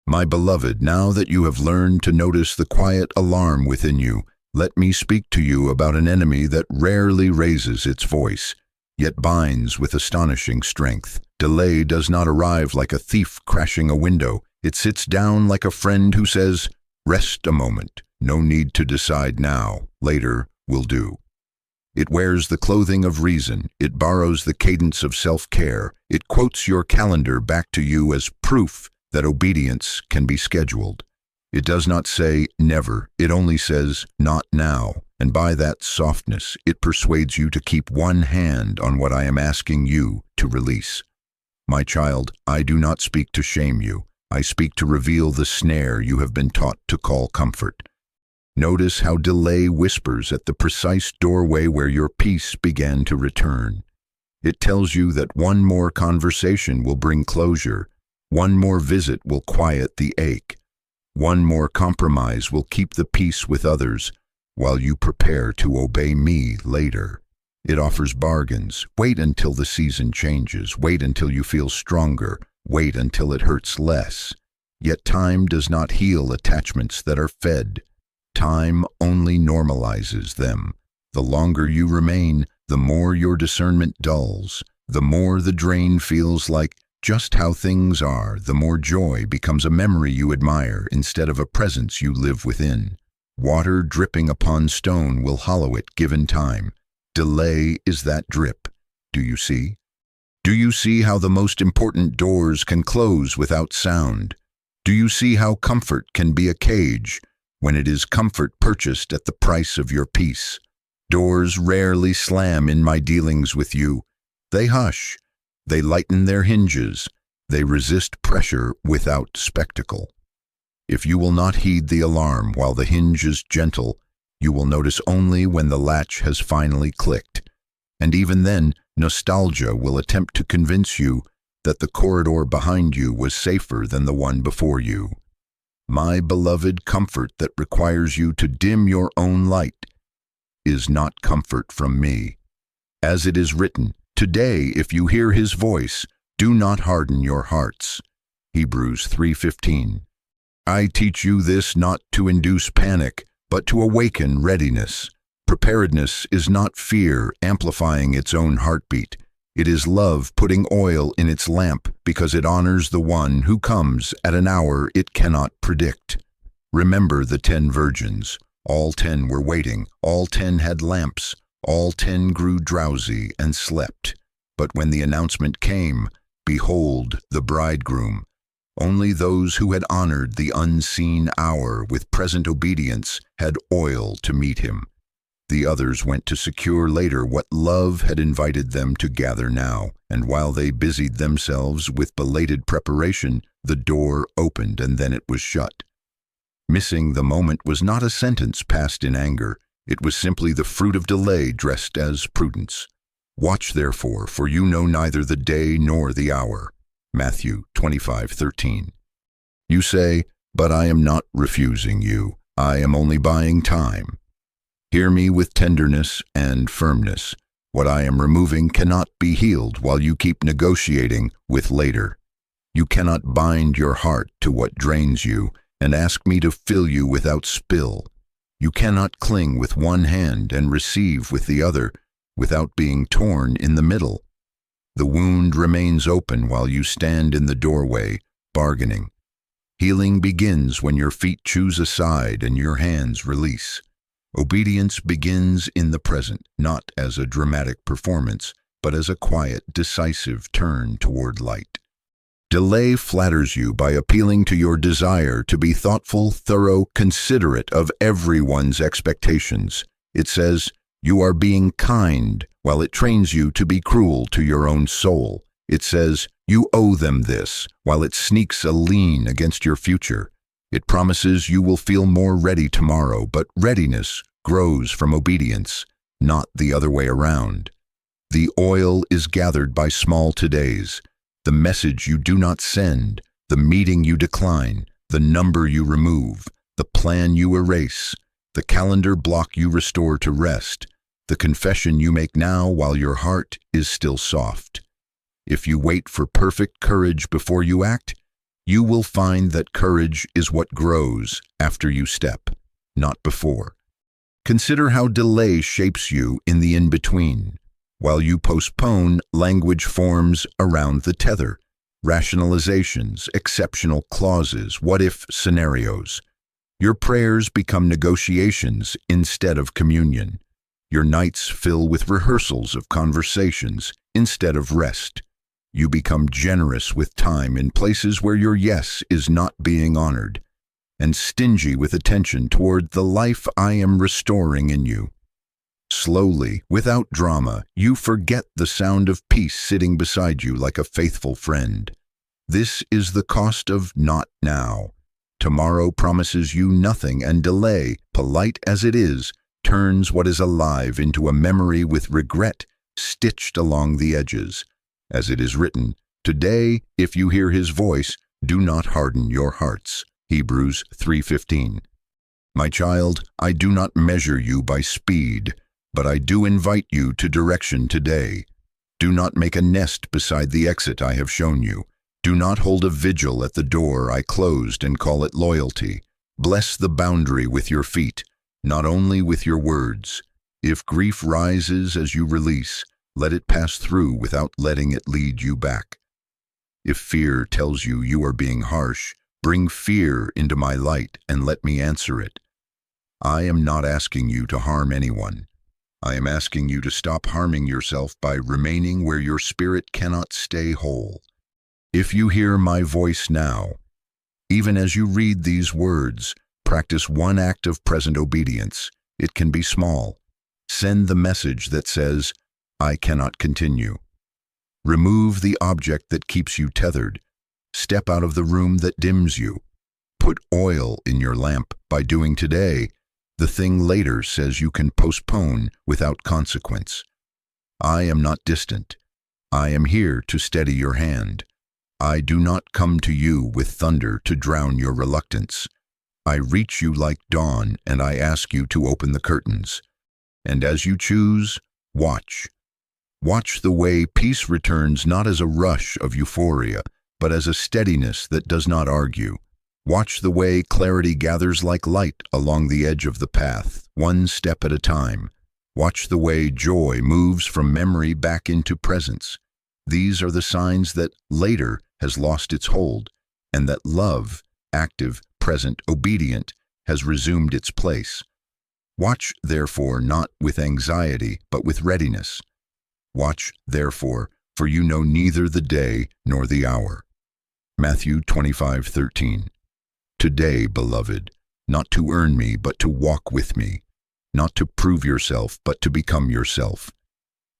My beloved, now that you have learned to notice the quiet alarm within you, let me speak to you about an enemy that rarely raises its voice, yet binds with astonishing strength. Delay does not arrive like a thief crashing a window. It sits down like a friend who says, rest a moment. No need to decide now. Later will do. It wears the clothing of reason. It borrows the cadence of self-care. It quotes your calendar back to you as proof that obedience can be scheduled. It does not say never. It only says not now. And by that softness, it persuades you to keep one hand on what I am asking you to release. My child, I do not speak to shame you. I speak to reveal the snare you have been taught to call comfort. Notice how delay whispers at the precise doorway where your peace began to return. It tells you that one more conversation will bring closure. One more visit will quiet the ache. One more compromise will keep the peace with others while you prepare to obey me later. It offers bargains. Wait until the season changes. Wait until you feel stronger. Wait until it hurts less. Yet time does not heal attachments that are fed. Time only normalizes them. The longer you remain, the more your discernment dulls. The more the drain feels like just how things are, the more joy becomes a memory you admire instead of a presence you live within. Water dripping upon stone will hollow it given time. Delay is that drip. Do you see? Do you see how the most important doors can close without sound? Do you see how comfort can be a cage when it is comfort purchased at the price of your peace? Doors rarely slam in my dealings with you. They hush. They lighten their hinges. They resist pressure without spectacle. If you will not heed the alarm while the hinge is gentle, you will notice only when the latch has finally clicked. And even then, nostalgia will attempt to convince you that the corridor behind you was safer than the one before you. My beloved, comfort that requires you to dim your own light is not comfort from me. As it is written, today, if you hear his voice, do not harden your hearts. Hebrews 3:15. I teach you this not to induce panic, but to awaken readiness. Preparedness is not fear amplifying its own heartbeat. It is love putting oil in its lamp because it honors the one who comes at an hour it cannot predict. Remember the 10 virgins. All 10 were waiting. All 10 had lamps. All 10 grew drowsy and slept. But when the announcement came, behold the bridegroom. Only those who had honored the unseen hour with present obedience had oil to meet him. The others went to secure later what love had invited them to gather now, and while they busied themselves with belated preparation, the door opened and then it was shut. Missing the moment was not a sentence passed in anger. It was simply the fruit of delay dressed as prudence. Watch therefore, for you know neither the day nor the hour. Matthew 25:13. You say, but I am not refusing you. I am only buying time. Hear me with tenderness and firmness. What I am removing cannot be healed while you keep negotiating with later. You cannot bind your heart to what drains you and ask me to fill you without spill. You cannot cling with one hand and receive with the other without being torn in the middle. The wound remains open while you stand in the doorway, bargaining. Healing begins when your feet choose a side and your hands release. Obedience begins in the present, not as a dramatic performance, but as a quiet, decisive turn toward light. Delay flatters you by appealing to your desire to be thoughtful, thorough, considerate of everyone's expectations. It says, you are being kind, while it trains you to be cruel to your own soul. It says, you owe them this, while it sneaks a lien against your future. It promises you will feel more ready tomorrow, but readiness grows from obedience, not the other way around. The oil is gathered by small todays. The message you do not send, the meeting you decline, the number you remove, the plan you erase, the calendar block you restore to rest, the confession you make now while your heart is still soft. If you wait for perfect courage before you act, you will find that courage is what grows after you step, not before. Consider how delay shapes you in the in-between. While you postpone, language forms around the tether. Rationalizations, exceptional clauses, what-if scenarios. Your prayers become negotiations instead of communion. Your nights fill with rehearsals of conversations instead of rest. You become generous with time in places where your yes is not being honored, and stingy with attention toward the life I am restoring in you. Slowly, without drama, you forget the sound of peace sitting beside you like a faithful friend. This is the cost of not now. Tomorrow promises you nothing, and delay, polite as it is, turns what is alive into a memory with regret stitched along the edges. As it is written, "Today, if you hear his voice, do not harden your hearts." Hebrews 3:15. My child, I do not measure you by speed, but I do invite you to direction today. Do not make a nest beside the exit I have shown you. Do not hold a vigil at the door I closed and call it loyalty. Bless the boundary with your feet, not only with your words. If grief rises as you release, let it pass through without letting it lead you back. If fear tells you you are being harsh, bring fear into my light and let me answer it. I am not asking you to harm anyone. I am asking you to stop harming yourself by remaining where your spirit cannot stay whole. If you hear my voice now, even as you read these words, practice one act of present obedience. It can be small. Send the message that says, I cannot continue. Remove the object that keeps you tethered. Step out of the room that dims you. Put oil in your lamp by doing today the thing later says you can postpone without consequence. I am not distant. I am here to steady your hand. I do not come to you with thunder to drown your reluctance. I reach you like dawn, and I ask you to open the curtains. And as you choose, watch. Watch the way peace returns not as a rush of euphoria, but as a steadiness that does not argue. Watch the way clarity gathers like light along the edge of the path, one step at a time. Watch the way joy moves from memory back into presence. These are the signs that later has lost its hold, and that love, active, present, obedient, has resumed its place. Watch, therefore, not with anxiety, but with readiness. Watch, therefore, for you know neither the day nor the hour. Matthew 25:13. Today, beloved, not to earn me, but to walk with me, not to prove yourself, but to become yourself.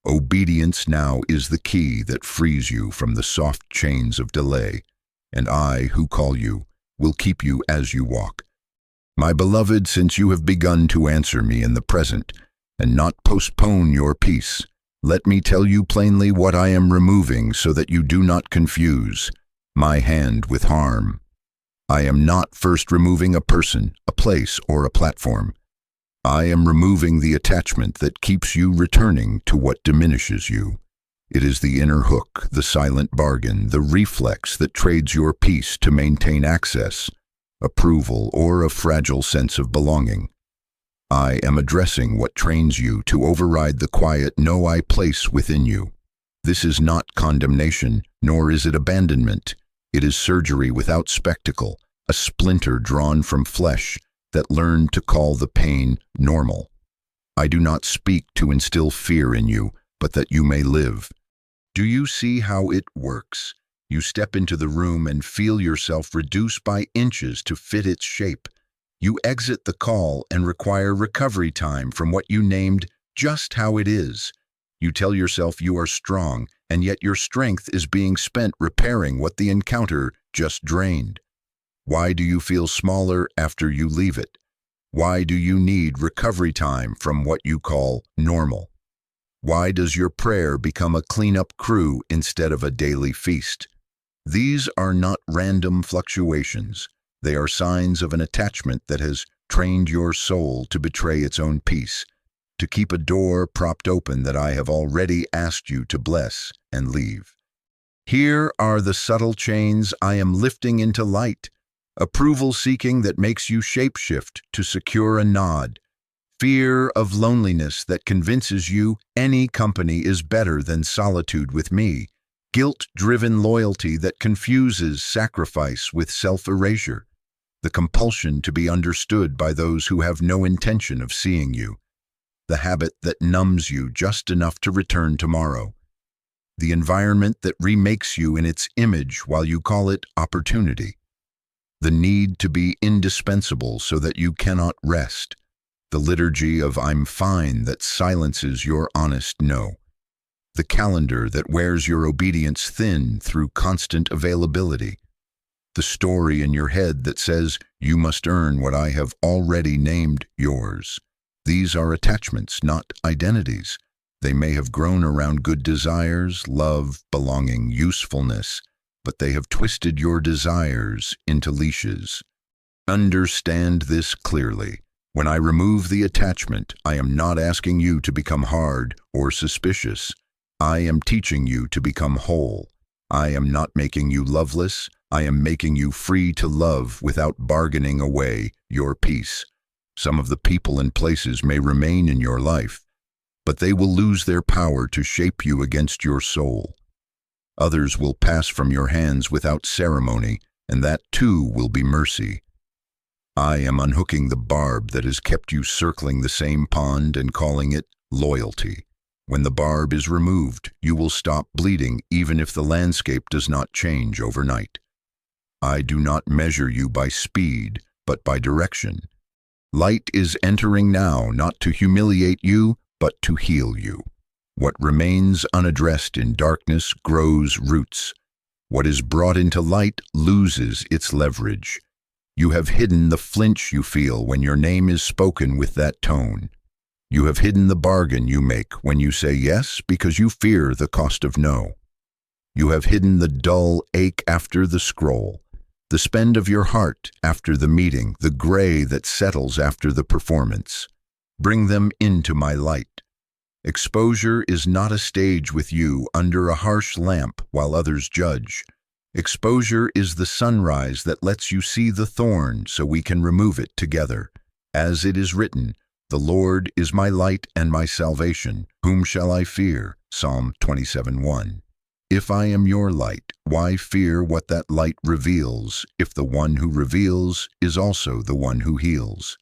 Obedience now is the key that frees you from the soft chains of delay, and I, who call you, will keep you as you walk. My beloved, since you have begun to answer me in the present, and not postpone your peace, let me tell you plainly what I am removing so that you do not confuse my hand with harm. I am not first removing a person, a place, or a platform. I am removing the attachment that keeps you returning to what diminishes you. It is the inner hook, the silent bargain, the reflex that trades your peace to maintain access, approval, or a fragile sense of belonging. I am addressing what trains you to override the quiet no I place within you. This is not condemnation, nor is it abandonment. It is surgery without spectacle, a splinter drawn from flesh that learned to call the pain normal. I do not speak to instill fear in you, but that you may live. Do you see how it works? You step into the room and feel yourself reduce by inches to fit its shape. You exit the call and require recovery time from what you named just how it is. You tell yourself you are strong, and yet your strength is being spent repairing what the encounter just drained. Why do you feel smaller after you leave it? Why do you need recovery time from what you call normal? Why does your prayer become a cleanup crew instead of a daily feast? These are not random fluctuations. They are signs of an attachment that has trained your soul to betray its own peace, to keep a door propped open that I have already asked you to bless and leave. Here are the subtle chains I am lifting into light. Approval seeking that makes you shapeshift to secure a nod. Fear of loneliness that convinces you any company is better than solitude with me. Guilt-driven loyalty that confuses sacrifice with self-erasure. the compulsion to be understood by those who have no intention of seeing you, the habit that numbs you just enough to return tomorrow, the environment that remakes you in its image while you call it opportunity, the need to be indispensable so that you cannot rest, the liturgy of "I'm fine" that silences your honest no, the calendar that wears your obedience thin through constant availability, the story in your head that says you must earn what I have already named yours. These are attachments, not identities. They may have grown around good desires, love, belonging, usefulness, but they have twisted your desires into leashes. Understand this clearly. When I remove the attachment, I am not asking you to become hard or suspicious. I am teaching you to become whole. I am not making you loveless. I am making you free to love without bargaining away your peace. Some of the people and places may remain in your life, but they will lose their power to shape you against your soul. Others will pass from your hands without ceremony, and that too will be mercy. I am unhooking the barb that has kept you circling the same pond and calling it loyalty. When the barb is removed, you will stop bleeding even if the landscape does not change overnight. I do not measure you by speed, but by direction. Light is entering now, not to humiliate you, but to heal you. What remains unaddressed in darkness grows roots. What is brought into light loses its leverage. You have hidden the flinch you feel when your name is spoken with that tone. You have hidden the bargain you make when you say yes because you fear the cost of no. You have hidden the dull ache after the scroll, the spend of your heart after the meeting, the gray that settles after the performance. Bring them into my light. Exposure is not a stage with you under a harsh lamp while others judge. Exposure is the sunrise that lets you see the thorn so we can remove it together. As it is written, "The Lord is my light and my salvation. Whom shall I fear?" Psalm 27:1. If I am your light, why fear what that light reveals, if the one who reveals is also the one who heals?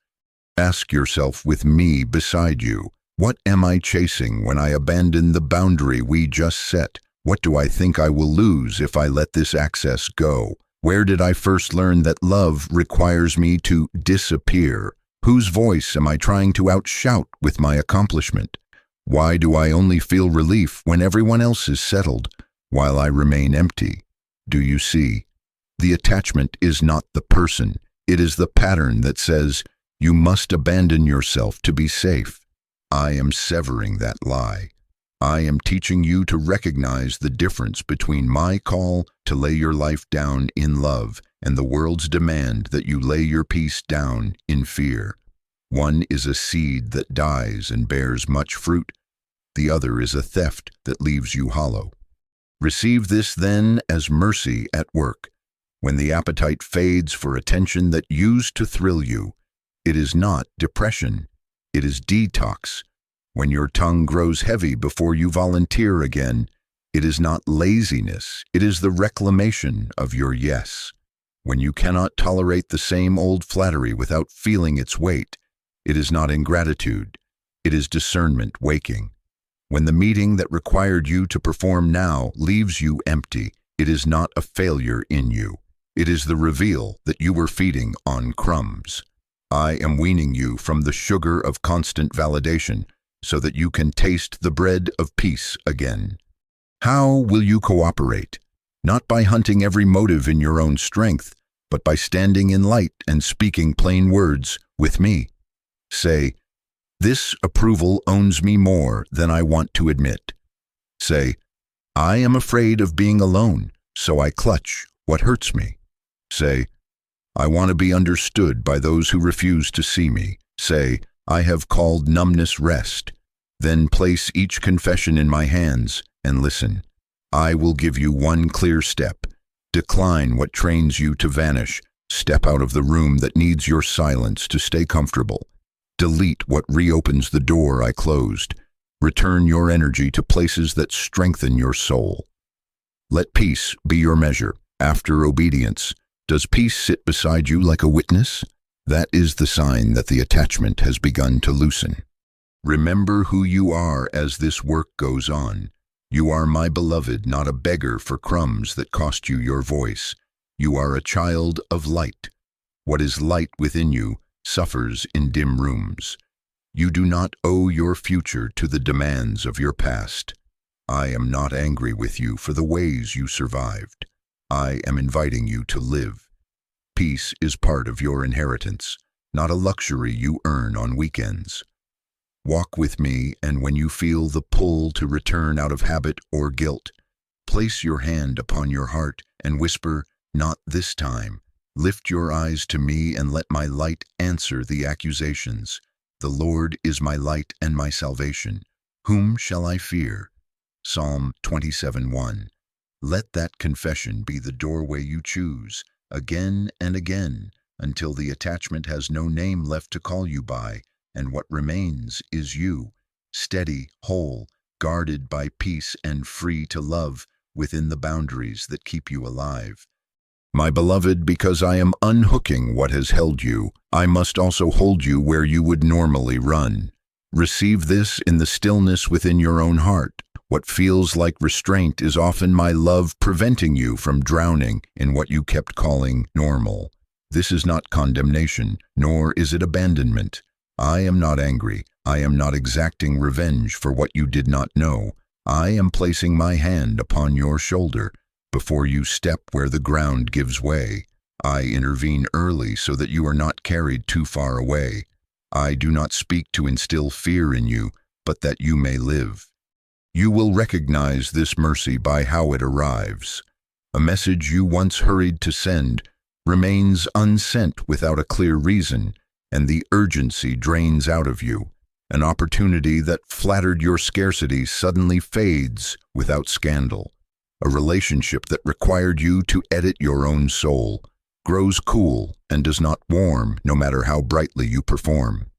Ask yourself with me beside you, what am I chasing when I abandon the boundary we just set? What do I think I will lose if I let this access go? Where did I first learn that love requires me to disappear? Whose voice am I trying to outshout with my accomplishment? Why do I only feel relief when everyone else is settled, while I remain empty? Do you see? The attachment is not the person. It is the pattern that says, you must abandon yourself to be safe. I am severing that lie. I am teaching you to recognize the difference between my call to lay your life down in love and the world's demand that you lay your peace down in fear. One is a seed that dies and bears much fruit. The other is a theft that leaves you hollow. Receive this then as mercy at work. When the appetite fades for attention that used to thrill you, it is not depression, it is detox. When your tongue grows heavy before you volunteer again, it is not laziness, it is the reclamation of your yes. When you cannot tolerate the same old flattery without feeling its weight, it is not ingratitude, it is discernment waking. When the meeting that required you to perform now leaves you empty, it is not a failure in you. It is the reveal that you were feeding on crumbs. I am weaning you from the sugar of constant validation so that you can taste the bread of peace again. How will you cooperate? Not by hunting every motive in your own strength, but by standing in light and speaking plain words with me. Say, this approval owns me more than I want to admit. Say, I am afraid of being alone, so I clutch what hurts me. Say, I want to be understood by those who refuse to see me. Say, I have called numbness rest. Then place each confession in my hands and listen. I will give you one clear step. Decline what trains you to vanish. Step out of the room that needs your silence to stay comfortable. Delete what reopens the door I closed. Return your energy to places that strengthen your soul. Let peace be your measure. After obedience, Does peace sit beside you like a witness? That is the sign that the attachment has begun to loosen. Remember who you are as this work goes on. You are my beloved, not a beggar for crumbs that cost you your voice. You are a child of light. What is light within you suffers in dim rooms. You do not owe your future to the demands of your past. I am not angry with you for the ways you survived. I am inviting you to live. Peace is part of your inheritance, not a luxury you earn on weekends. Walk with me, and when you feel the pull to return out of habit or guilt, place your hand upon your heart and whisper, "Not this time." Lift your eyes to me and let my light answer the accusations. The Lord is my light and my salvation. Whom shall I fear? Psalm 27:1. Let that confession be the doorway you choose, again and again, until the attachment has no name left to call you by, and what remains is you, steady, whole, guarded by peace and free to love within the boundaries that keep you alive. My beloved, because I am unhooking what has held you, I must also hold you where you would normally run. Receive this in the stillness within your own heart. What feels like restraint is often my love preventing you from drowning in what you kept calling normal. This is not condemnation, nor is it abandonment. I am not angry. I am not exacting revenge for what you did not know. I am placing my hand upon your shoulder before you step where the ground gives way. I intervene early so that you are not carried too far away. I do not speak to instill fear in you, but that you may live. You will recognize this mercy by how it arrives. A message you once hurried to send remains unsent without a clear reason, and the urgency drains out of you. An opportunity that flattered your scarcity suddenly fades without scandal. A relationship that required you to edit your own soul grows cool and does not warm no matter how brightly you perform.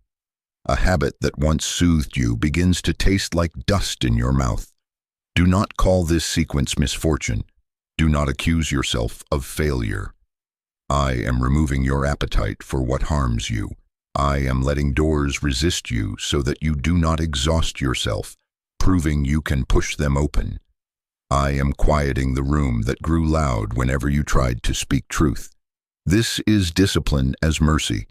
A habit that once soothed you begins to taste like dust in your mouth. Do not call this sequence misfortune. Do not accuse yourself of failure. I am removing your appetite for what harms you. I am letting doors resist you so that you do not exhaust yourself, proving you can push them open. I am quieting the room that grew loud whenever you tried to speak truth. This is discipline as mercy,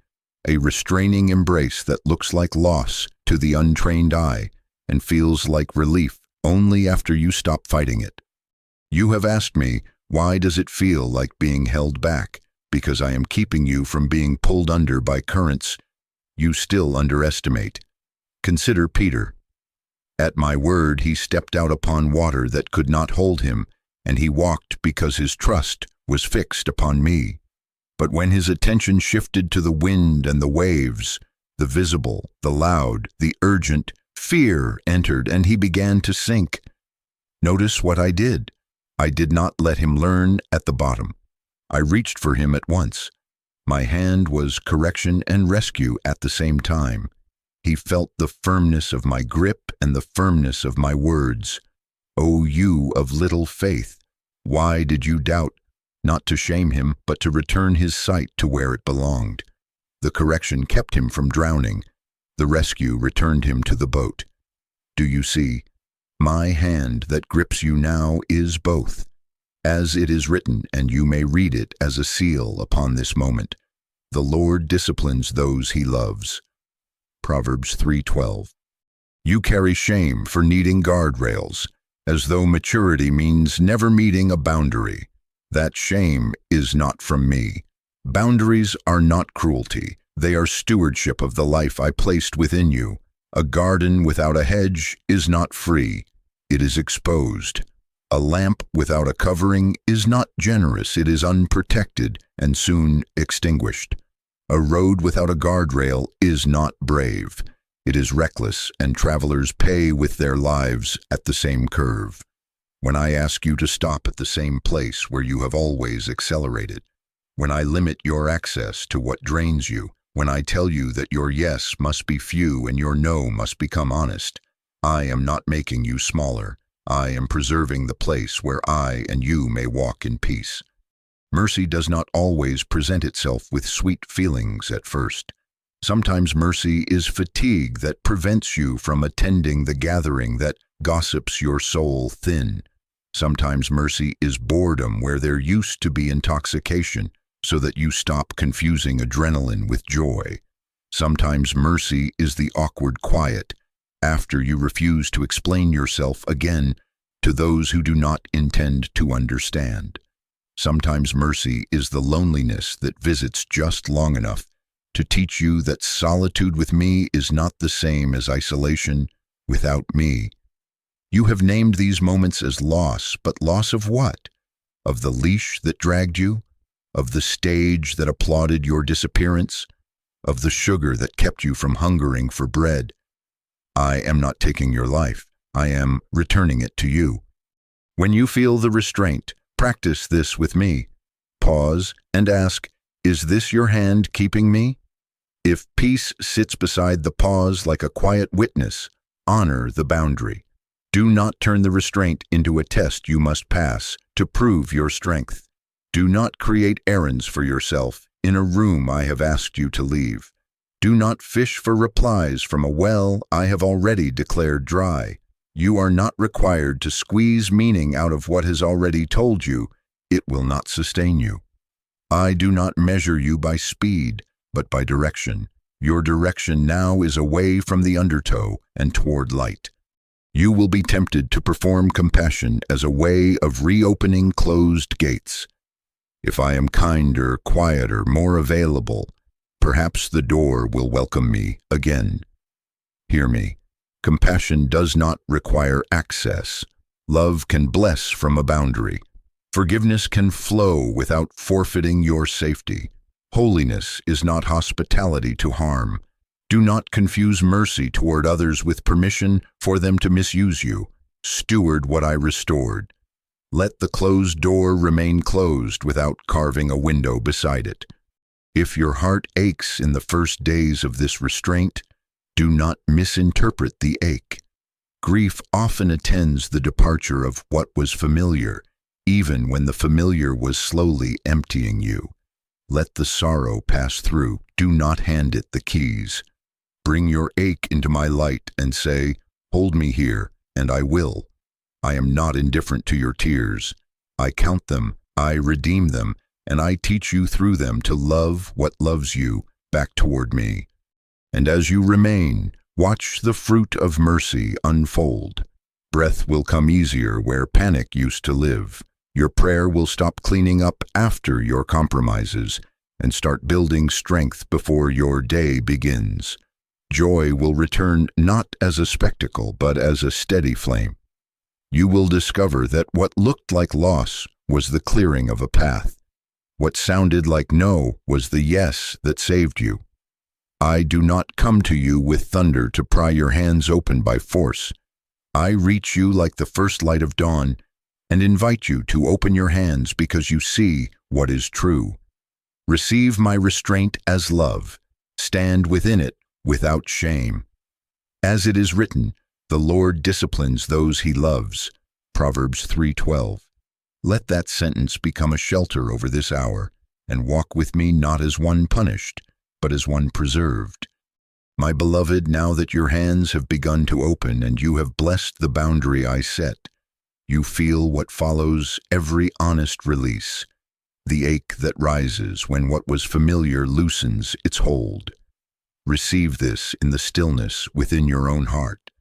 a restraining embrace that looks like loss to the untrained eye and feels like relief only after you stop fighting it. You have asked me, why does it feel like being held back? Because I am keeping you from being pulled under by currents you still underestimate. Consider Peter. At my word, he stepped out upon water that could not hold him, and he walked because his trust was fixed upon me. But when his attention shifted to the wind and the waves, the visible, the loud, the urgent, fear entered, and he began to sink. Notice what I did. I did not let him learn at the bottom. I reached for him at once. My hand was correction and rescue at the same time. He felt the firmness of my grip and the firmness of my words. O you of little faith, why did you doubt? Not to shame him, but to return his sight to where it belonged. The correction kept him from drowning. The rescue returned him to the boat. Do you see? My hand that grips you now is both. As it is written, and you may read it as a seal upon this moment, the Lord disciplines those he loves. Proverbs 3:12. You carry shame for needing guardrails, as though maturity means never meeting a boundary. That shame is not from me. Boundaries are not cruelty. They are stewardship of the life I placed within you. A garden without a hedge is not free. It is exposed. A lamp without a covering is not generous. It is unprotected and soon extinguished. A road without a guardrail is not brave. It is reckless, and travelers pay with their lives at the same curve. When I ask you to stop at the same place where you have always accelerated, when I limit your access to what drains you, when I tell you that your yes must be few and your no must become honest, I am not making you smaller. I am preserving the place where I and you may walk in peace. Mercy does not always present itself with sweet feelings at first. Sometimes mercy is fatigue that prevents you from attending the gathering that gossips your soul thin. Sometimes mercy is boredom where there used to be intoxication, so that you stop confusing adrenaline with joy. Sometimes mercy is the awkward quiet, after you refuse to explain yourself again to those who do not intend to understand. Sometimes mercy is the loneliness that visits just long enough to teach you that solitude with me is not the same as isolation without me. You have named these moments as loss, but loss of what? Of the leash that dragged you? Of the stage that applauded your disappearance? Of the sugar that kept you from hungering for bread? I am not taking your life. I am returning it to you. When you feel the restraint, practice this with me. Pause and ask, is this your hand keeping me? If peace sits beside the pause like a quiet witness, honor the boundary. Do not turn the restraint into a test you must pass to prove your strength. Do not create errands for yourself in a room I have asked you to leave. Do not fish for replies from a well I have already declared dry. You are not required to squeeze meaning out of what has already told you. It will not sustain you. I do not measure you by speed, but by direction. Your direction now is away from the undertow and toward light. You will be tempted to perform compassion as a way of reopening closed gates. If I am kinder, quieter, more available, perhaps the door will welcome me again. Hear me. Compassion does not require access. Love can bless from a boundary. Forgiveness can flow without forfeiting your safety. Holiness is not hospitality to harm. Do not confuse mercy toward others with permission for them to misuse you. Steward what I restored. Let the closed door remain closed without carving a window beside it. If your heart aches in the first days of this restraint, do not misinterpret the ache. Grief often attends the departure of what was familiar, even when the familiar was slowly emptying you. Let the sorrow pass through. Do not hand it the keys. Bring your ache into my light and say, hold me here, and I will. I am not indifferent to your tears. I count them, I redeem them, and I teach you through them to love what loves you back toward me. And as you remain, watch the fruit of mercy unfold. Breath will come easier where panic used to live. Your prayer will stop cleaning up after your compromises and start building strength before your day begins. Joy will return not as a spectacle, but as a steady flame. You will discover that what looked like loss was the clearing of a path. What sounded like no was the yes that saved you. I do not come to you with thunder to pry your hands open by force. I reach you like the first light of dawn and invite you to open your hands because you see what is true. Receive my restraint as love. Stand within it without shame. As it is written, the Lord disciplines those he loves. Proverbs 3:12. Let that sentence become a shelter over this hour, and walk with me not as one punished, but as one preserved. My beloved, now that your hands have begun to open and you have blessed the boundary I set, you feel what follows every honest release, the ache that rises when what was familiar loosens its hold. Receive this in the stillness within your own heart.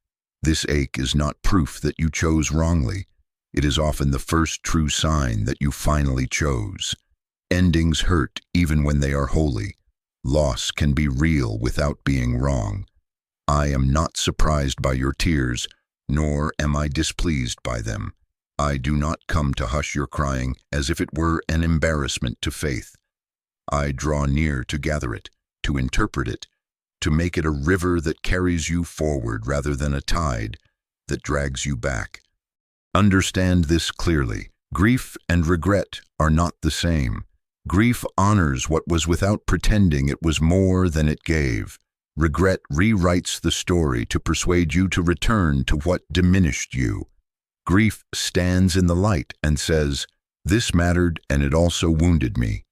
This ache is not proof that you chose wrongly. It is often the first true sign that you finally chose. Endings hurt even when they are holy. Loss can be real without being wrong. I am not surprised by your tears, nor am I displeased by them. I do not come to hush your crying as if it were an embarrassment to faith. I draw near to gather it, to interpret it, to make it a river that carries you forward rather than a tide that drags you back. Understand this clearly. Grief and regret are not the same. Grief honors what was without pretending it was more than it gave. Regret rewrites the story to persuade you to return to what diminished you. Grief stands in the light and says, This mattered, and it also wounded me.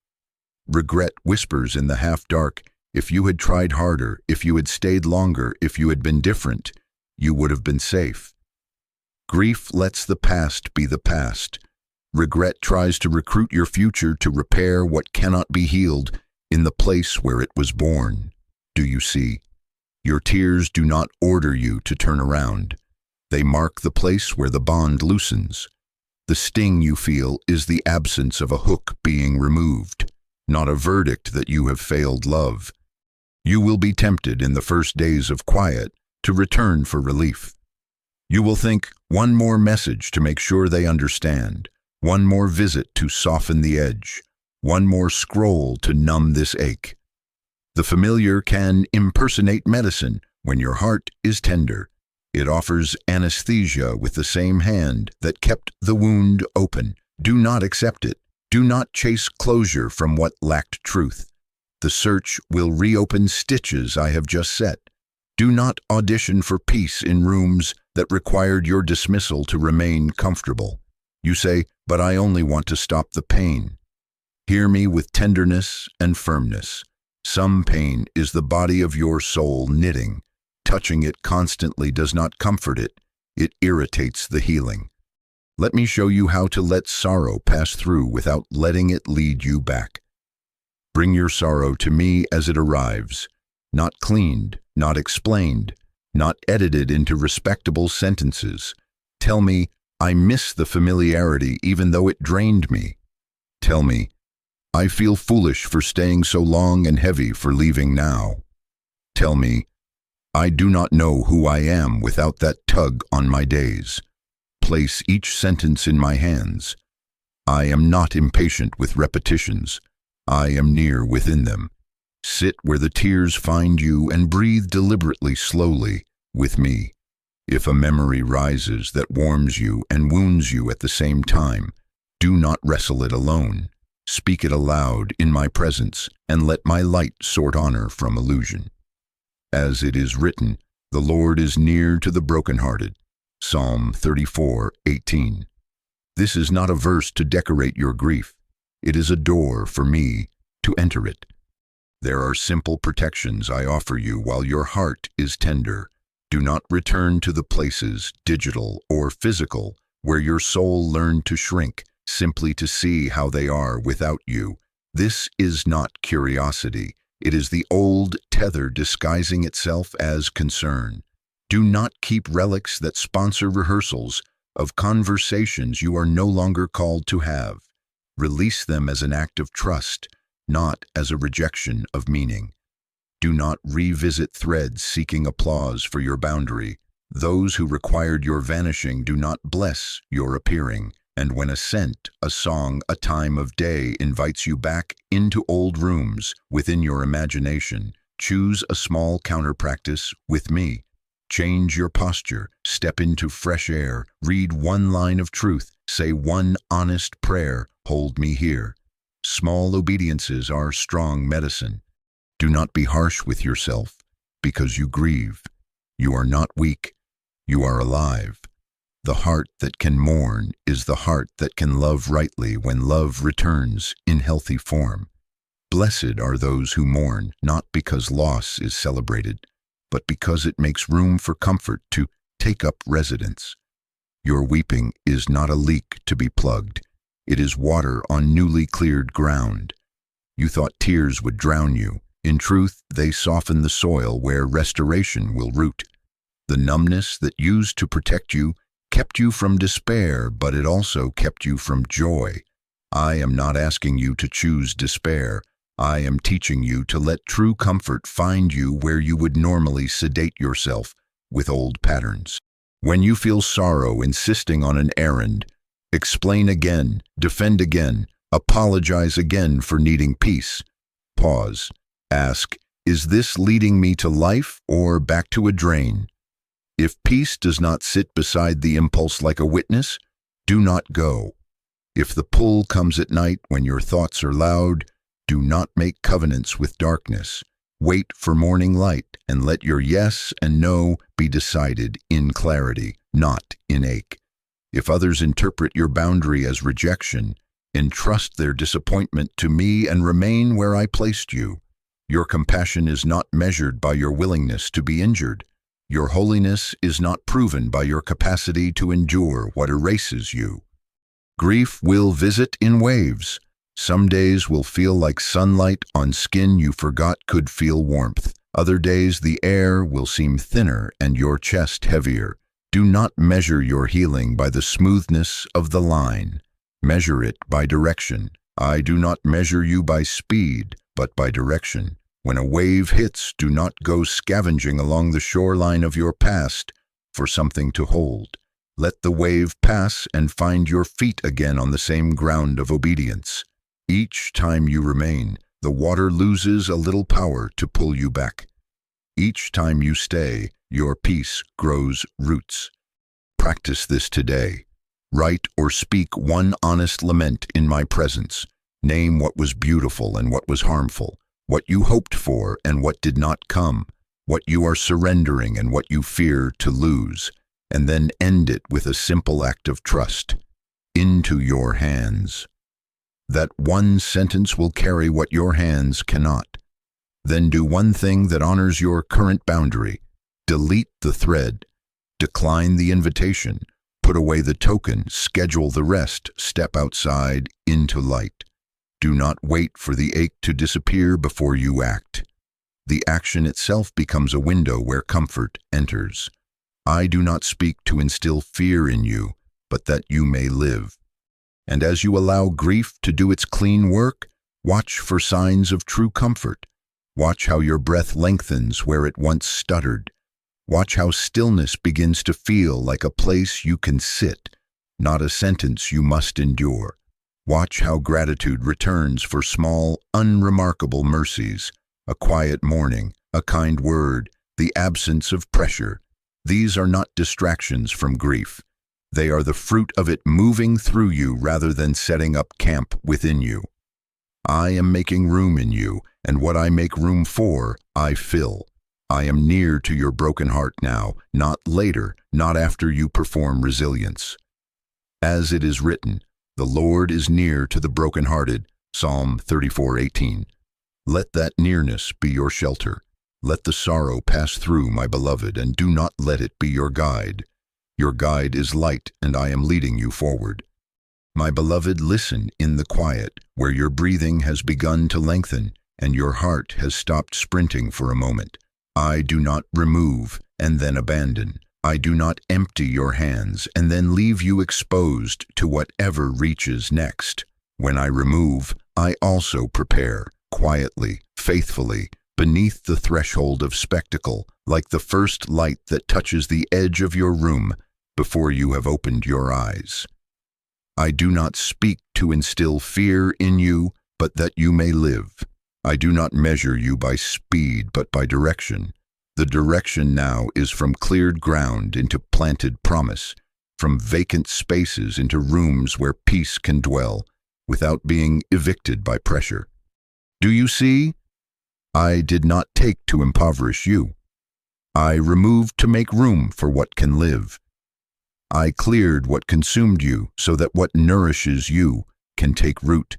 Regret whispers in the half-dark, if you had tried harder, if you had stayed longer, if you had been different, you would have been safe. Grief lets the past be the past. Regret tries to recruit your future to repair what cannot be healed in the place where it was born. Do you see? Your tears do not order you to turn around. They mark the place where the bond loosens. The sting you feel is the absence of a hook being removed, not a verdict that you have failed love. You will be tempted in the first days of quiet to return for relief. You will think, one more message to make sure they understand, one more visit to soften the edge, one more scroll to numb this ache. The familiar can impersonate medicine when your heart is tender. It offers anesthesia with the same hand that kept the wound open. Do not accept it. Do not chase closure from what lacked truth. The search will reopen stitches I have just set. Do not audition for peace in rooms that required your dismissal to remain comfortable. You say, but I only want to stop the pain. Hear me with tenderness and firmness. Some pain is the body of your soul knitting. Touching it constantly does not comfort it. It irritates the healing. Let me show you how to let sorrow pass through without letting it lead you back. Bring your sorrow to me as it arrives, not cleaned, not explained, not edited into respectable sentences. Tell me, I miss the familiarity even though it drained me. Tell me, I feel foolish for staying so long and heavy for leaving now. Tell me, I do not know who I am without that tug on my days. Place each sentence in my hands. I am not impatient with repetitions. I am near within them. Sit where the tears find you and breathe deliberately, slowly, with me. If a memory rises that warms you and wounds you at the same time, do not wrestle it alone. Speak it aloud in my presence, and let my light sort honor from illusion. As it is written, the Lord is near to the brokenhearted. Psalm 34:18. This is not a verse to decorate your grief. It is a door for me to enter it. There are simple protections I offer you while your heart is tender. Do not return to the places, digital or physical, where your soul learned to shrink, simply to see how they are without you. This is not curiosity. It is the old tether disguising itself as concern. Do not keep relics that sponsor rehearsals of conversations you are no longer called to have. Release them as an act of trust, not as a rejection of meaning. Do not revisit threads seeking applause for your boundary. Those who required your vanishing do not bless your appearing. And when a scent, a song, a time of day invites you back into old rooms within your imagination, choose a small counter-practice with me. Change your posture, step into fresh air, read one line of truth, say one honest prayer, hold me here. Small obediences are strong medicine. Do not be harsh with yourself because you grieve. You are not weak. You are alive. The heart that can mourn is the heart that can love rightly when love returns in healthy form. Blessed are those who mourn, not because loss is celebrated, but because it makes room for comfort to take up residence. Your weeping is not a leak to be plugged. It is water on newly cleared ground. You thought tears would drown you. In truth, they soften the soil where restoration will root. The numbness that used to protect you kept you from despair, but it also kept you from joy. I am not asking you to choose despair. I am teaching you to let true comfort find you where you would normally sedate yourself with old patterns. When you feel sorrow insisting on an errand, explain again, defend again, apologize again for needing peace. Pause. Ask, is this leading me to life or back to a drain? If peace does not sit beside the impulse like a witness, do not go. If the pull comes at night when your thoughts are loud, do not make covenants with darkness. Wait for morning light and let your yes and no be decided in clarity, not in ache. If others interpret your boundary as rejection, Entrust their disappointment to me and remain where I placed you. Your compassion is not measured by your willingness to be injured. Your holiness is not proven by your capacity to endure what erases you. Grief will visit in waves. Some days will feel like sunlight on skin you forgot could feel warmth. Other days the air will seem thinner and your chest heavier. Do not measure your healing by the smoothness of the line. Measure it by direction. I do not measure you by speed, but by direction. When a wave hits, do not go scavenging along the shoreline of your past for something to hold. Let the wave pass and find your feet again on the same ground of obedience. Each time you remain, the water loses a little power to pull you back. Each time you stay, your peace grows roots. Practice this today. Write or speak one honest lament in my presence. Name what was beautiful and what was harmful, what you hoped for and what did not come, what you are surrendering and what you fear to lose, and then end it with a simple act of trust. Into your hands. That one sentence will carry what your hands cannot. Then do one thing that honors your current boundary. Delete the thread. Decline the invitation. Put away the token. Schedule the rest. Step outside into light. Do not wait for the ache to disappear before you act. The action itself becomes a window where comfort enters. I do not speak to instill fear in you, but that you may live. And as you allow grief to do its clean work, watch for signs of true comfort. Watch how your breath lengthens where it once stuttered. Watch how stillness begins to feel like a place you can sit, not a sentence you must endure. Watch how gratitude returns for small, unremarkable mercies, a quiet morning, a kind word, the absence of pressure. These are not distractions from grief. They are the fruit of it moving through you rather than setting up camp within you. I am making room in you, and what I make room for, I fill. I am near to your broken heart now, not later, not after you perform resilience. As it is written, the Lord is near to the brokenhearted, Psalm 34:18. Let that nearness be your shelter. Let the sorrow pass through, my beloved, and do not let it be your guide. Your guide is light, and I am leading you forward. My beloved, listen in the quiet, where your breathing has begun to lengthen, and your heart has stopped sprinting for a moment. I do not remove and then abandon. I do not empty your hands and then leave you exposed to whatever reaches next. When I remove, I also prepare, quietly, faithfully, beneath the threshold of spectacle, like the first light that touches the edge of your room before you have opened your eyes. I do not speak to instill fear in you, but that you may live. I do not measure you by speed, but by direction. The direction now is from cleared ground into planted promise, from vacant spaces into rooms where peace can dwell, without being evicted by pressure. Do you see? I did not take to impoverish you. I removed to make room for what can live. I cleared what consumed you so that what nourishes you can take root.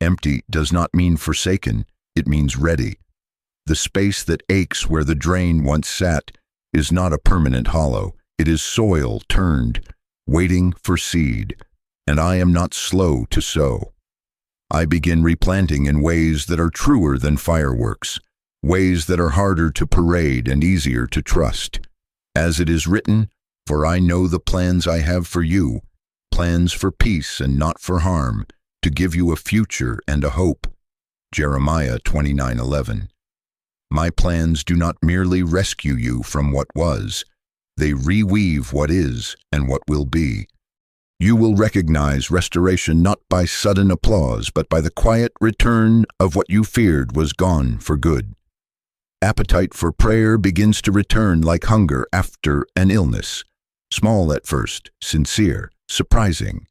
Empty does not mean forsaken, it means ready. The space that aches where the drain once sat is not a permanent hollow. It is soil turned, waiting for seed, and I am not slow to sow. I begin replanting in ways that are truer than fireworks, ways that are harder to parade and easier to trust. As it is written, for I know the plans I have for you, plans for peace and not for harm, to give you a future and a hope. Jeremiah 29:11. My plans do not merely rescue you from what was, they reweave what is and what will be. You will recognize restoration not by sudden applause, but by the quiet return of what you feared was gone for good. Appetite for prayer begins to return like hunger after an illness. Small at first, sincere, surprising.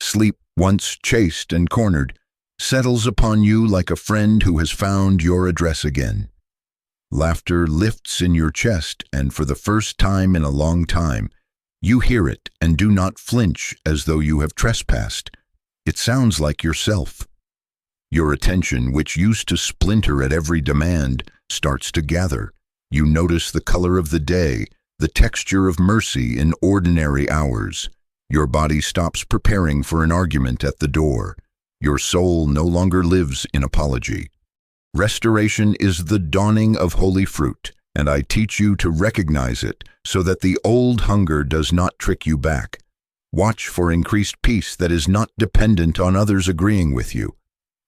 Sleep, once chased and cornered, settles upon you like a friend who has found your address again. Laughter lifts in your chest, and for the first time in a long time, you hear it and do not flinch as though you have trespassed. It sounds like yourself. Your attention, which used to splinter at every demand, starts to gather. You notice the color of the day, the texture of mercy in ordinary hours. Your body stops preparing for an argument at the door. Your soul no longer lives in apology. Restoration is the dawning of holy fruit, and I teach you to recognize it so that the old hunger does not trick you back. Watch for increased peace that is not dependent on others agreeing with you.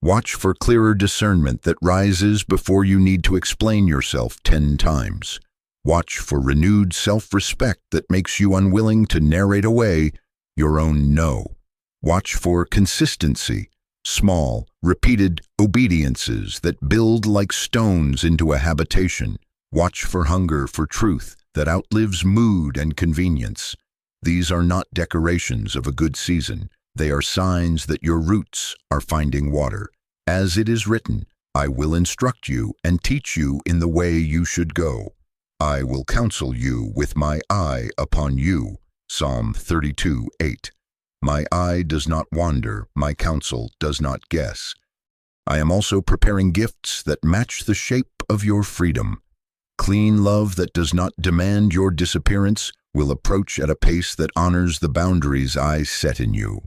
Watch for clearer discernment that rises before you need to explain yourself 10 times. Watch for renewed self-respect that makes you unwilling to narrate away your own no. Watch for consistency, small, repeated obediences that build like stones into a habitation. Watch for hunger for truth that outlives mood and convenience. These are not decorations of a good season. They are signs that your roots are finding water. As it is written, I will instruct you and teach you in the way you should go. I will counsel you with my eye upon you. Psalm 32:8. My eye does not wander, my counsel does not guess. I am also preparing gifts that match the shape of your freedom. Clean love that does not demand your disappearance will approach at a pace that honors the boundaries I set in you.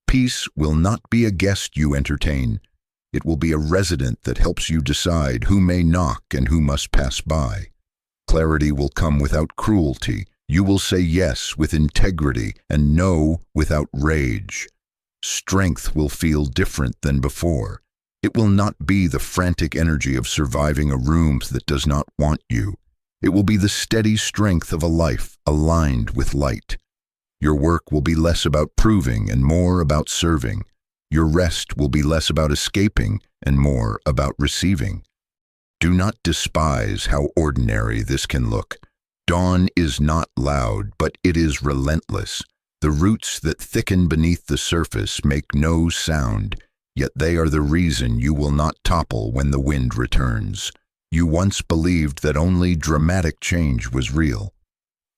Peace will not be a guest you entertain. It will be a resident that helps you decide who may knock and who must pass by. Clarity will come without cruelty. You will say yes with integrity and no without rage. Strength will feel different than before. It will not be the frantic energy of surviving a room that does not want you. It will be the steady strength of a life aligned with light. Your work will be less about proving and more about serving. Your rest will be less about escaping and more about receiving. Do not despise how ordinary this can look. Dawn is not loud, but it is relentless. The roots that thicken beneath the surface make no sound, yet they are the reason you will not topple when the wind returns. You once believed that only dramatic change was real.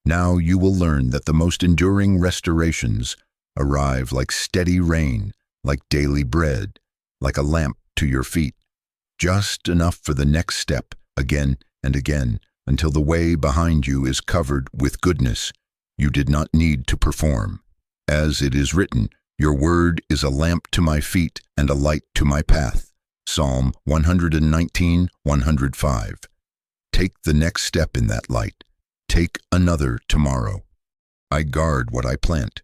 Now you will learn that the most enduring restorations arrive like steady rain, like daily bread, like a lamp to your feet, just enough for the next step, again and again, until the way behind you is covered with goodness you did not need to perform. As it is written, your word is a lamp to my feet and a light to my path. Psalm 119:105. Take the next step in that light. Take another tomorrow. I guard what I plant.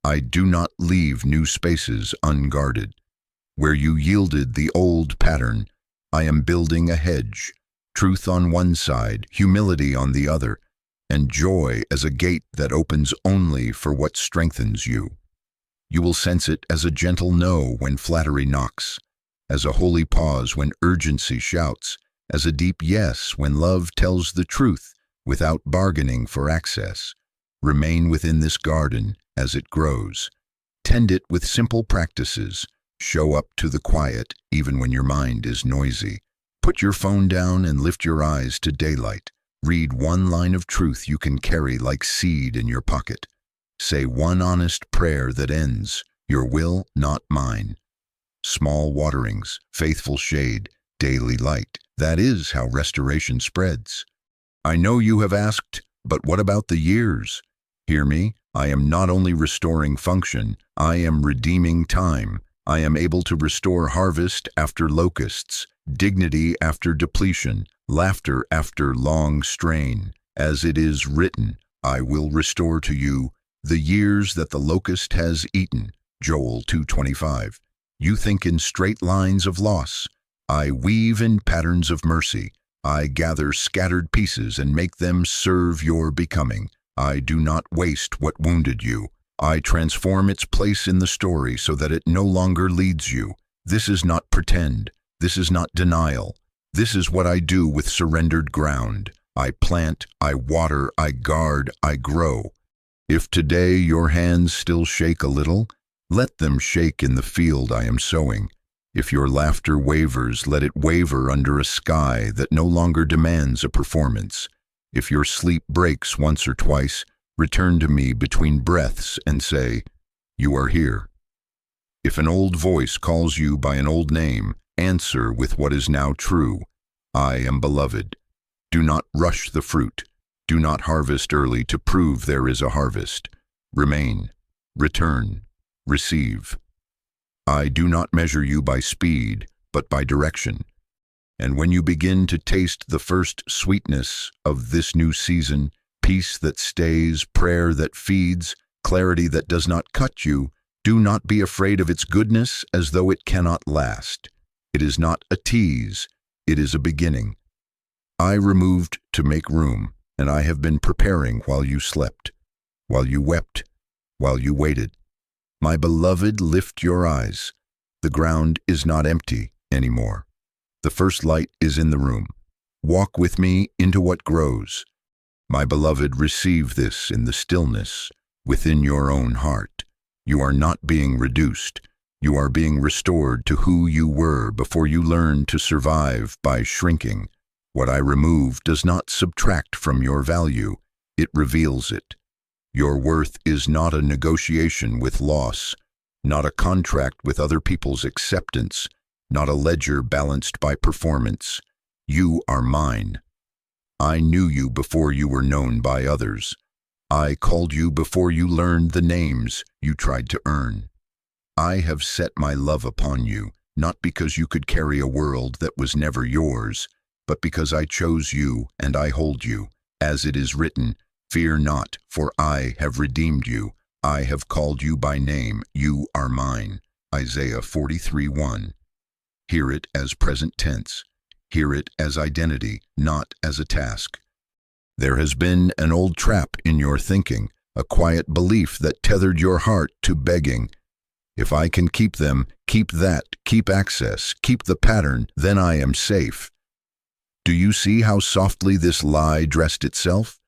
I do not leave new spaces unguarded. Where you yielded the old pattern, I am building a hedge. Truth on one side, humility on the other, and joy as a gate that opens only for what strengthens you. You will sense it as a gentle no when flattery knocks, as a holy pause when urgency shouts, as a deep yes when love tells the truth without bargaining for access. Remain within this garden as it grows. Tend it with simple practices. Show up to the quiet even when your mind is noisy. Put your phone down and lift your eyes to daylight. Read one line of truth you can carry like seed in your pocket. Say one honest prayer that ends, your will, not mine. Small waterings, faithful shade, daily light. That is how restoration spreads. I know you have asked, but what about the years? Hear me, I am not only restoring function, I am redeeming time. I am able to restore harvest after locusts, dignity after depletion, laughter after long strain. As it is written, I will restore to you the years that the locust has eaten. Joel 2:25. You think in straight lines of loss. I weave in patterns of mercy. I gather scattered pieces and make them serve your becoming. I do not waste what wounded you. I transform its place in the story so that it no longer leads you. This is not pretend. This is not denial. This is what I do with surrendered ground. I plant, I water, I guard, I grow. If today your hands still shake a little, let them shake in the field I am sowing. If your laughter wavers, let it waver under a sky that no longer demands a performance. If your sleep breaks once or twice, return to me between breaths and say, you are here. If an old voice calls you by an old name, answer with what is now true. I am beloved. Do not rush the fruit. Do not harvest early to prove there is a harvest. Remain, return, receive. I do not measure you by speed, but by direction. And when you begin to taste the first sweetness of this new season, peace that stays, prayer that feeds, clarity that does not cut you, do not be afraid of its goodness as though it cannot last. It is not a tease, it is a beginning. I removed to make room, and I have been preparing while you slept, while you wept, while you waited. My beloved, lift your eyes. The ground is not empty anymore. The first light is in the room. Walk with me into what grows. My beloved, receive this in the stillness within your own heart. You are not being reduced. You are being restored to who you were before you learned to survive by shrinking. What I remove does not subtract from your value. It reveals it. Your worth is not a negotiation with loss, not a contract with other people's acceptance, not a ledger balanced by performance. You are mine. I knew you before you were known by others. I called you before you learned the names you tried to earn. I have set my love upon you, not because you could carry a world that was never yours, but because I chose you and I hold you. As it is written, fear not, for I have redeemed you. I have called you by name. You are mine. Isaiah 43:1. Hear it as present tense. Hear it as identity, not as a task. There has been an old trap in your thinking, a quiet belief that tethered your heart to begging. If I can keep them, keep that, keep access, keep the pattern, then I am safe. Do you see how softly this lie dressed itself?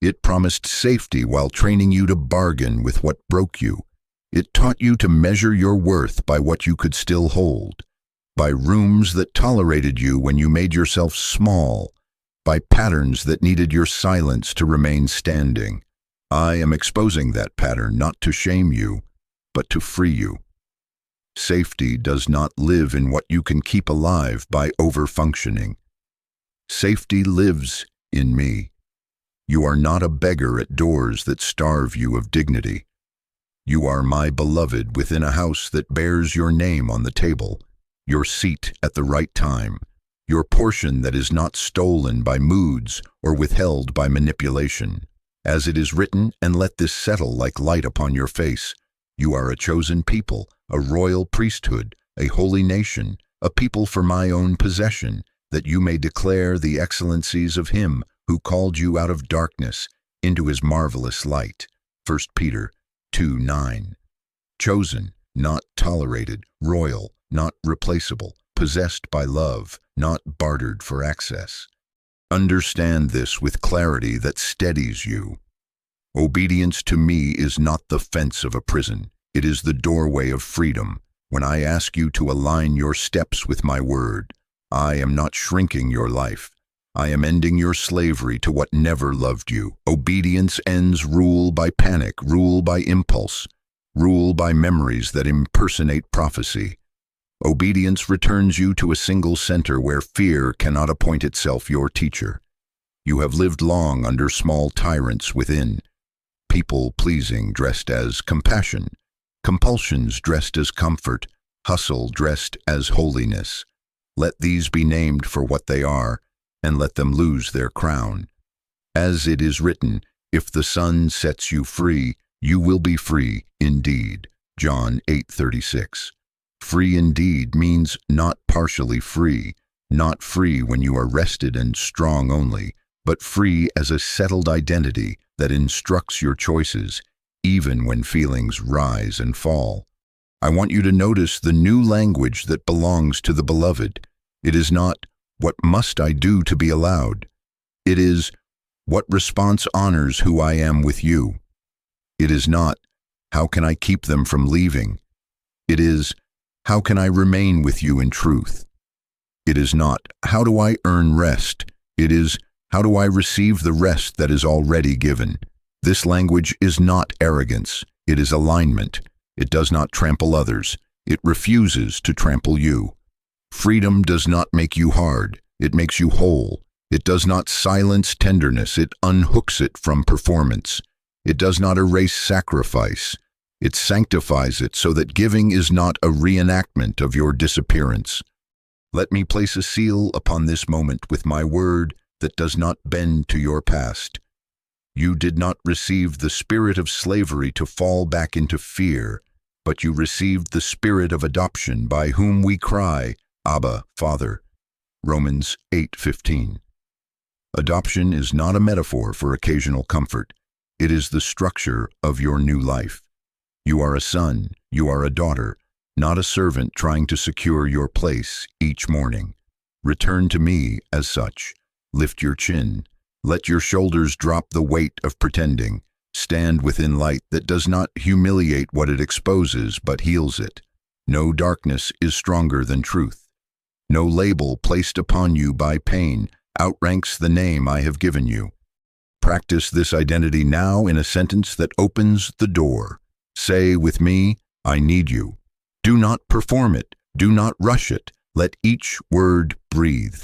It promised safety while training you to bargain with what broke you. It taught you to measure your worth by what you could still hold, by rooms that tolerated you when you made yourself small, by patterns that needed your silence to remain standing. I am exposing that pattern not to shame you, but to free you. Safety does not live in what you can keep alive by over-functioning. Safety lives in me. You are not a beggar at doors that starve you of dignity. You are my beloved within a house that bears your name on the table, your seat at the right time, your portion that is not stolen by moods or withheld by manipulation. As it is written, and let this settle like light upon your face, you are a chosen people, a royal priesthood, a holy nation, a people for my own possession, that you may declare the excellencies of him who called you out of darkness into his marvelous light. 1 Peter 2:9. Chosen, not tolerated, royal, not replaceable, possessed by love, not bartered for access. Understand this with clarity that steadies you. Obedience to me is not the fence of a prison. It is the doorway of freedom. When I ask you to align your steps with my word, I am not shrinking your life. I am ending your slavery to what never loved you. Obedience ends rule by panic, rule by impulse, rule by memories that impersonate prophecy. Obedience returns you to a single center where fear cannot appoint itself your teacher. You have lived long under small tyrants within, people-pleasing dressed as compassion, compulsions dressed as comfort, hustle dressed as holiness. Let these be named for what they are, and let them lose their crown. As it is written, if the Son sets you free, you will be free indeed. John 8:36. Free indeed means not partially free, not free when you are rested and strong only, but free as a settled identity that instructs your choices, even when feelings rise and fall. I want you to notice the new language that belongs to the beloved. It is not, what must I do to be allowed? It is, what response honors who I am with you? It is not, how can I keep them from leaving? It is, how can I remain with you in truth? It is not, how do I earn rest? It is, how do I receive the rest that is already given? This language is not arrogance. It is alignment. It does not trample others. It refuses to trample you. Freedom does not make you hard, it makes you whole. It does not silence tenderness, it unhooks it from performance. It does not erase sacrifice, it sanctifies it so that giving is not a reenactment of your disappearance. Let me place a seal upon this moment with my word that does not bend to your past. You did not receive the spirit of slavery to fall back into fear, but you received the spirit of adoption by whom we cry, Abba, Father. Romans 8:15. Adoption is not a metaphor for occasional comfort. It is the structure of your new life. You are a son, you are a daughter, not a servant trying to secure your place each morning. Return to me as such. Lift your chin. Let your shoulders drop the weight of pretending. Stand within light that does not humiliate what it exposes but heals it. No darkness is stronger than truth. No label placed upon you by pain outranks the name I have given you. Practice this identity now in a sentence that opens the door. Say with me, I need you. Do not perform it. Do not rush it. Let each word breathe.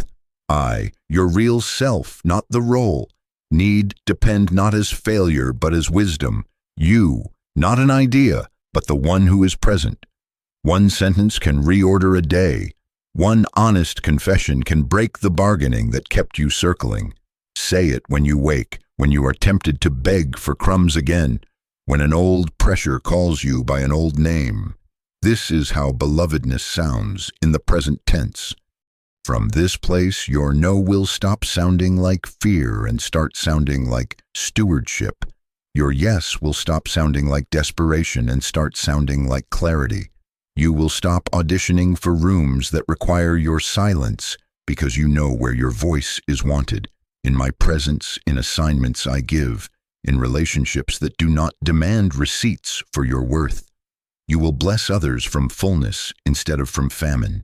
I, your real self, not the role. Need depend not as failure but as wisdom. You, not an idea, but the one who is present. One sentence can reorder a day. One honest confession can break the bargaining that kept you circling. Say it when you wake, when you are tempted to beg for crumbs again, when an old pressure calls you by an old name. This is how belovedness sounds in the present tense. From this place, your no will stop sounding like fear and start sounding like stewardship. Your yes will stop sounding like desperation and start sounding like clarity. You will stop auditioning for rooms that require your silence because you know where your voice is wanted. In my presence, in assignments I give, in relationships that do not demand receipts for your worth. You will bless others from fullness instead of from famine.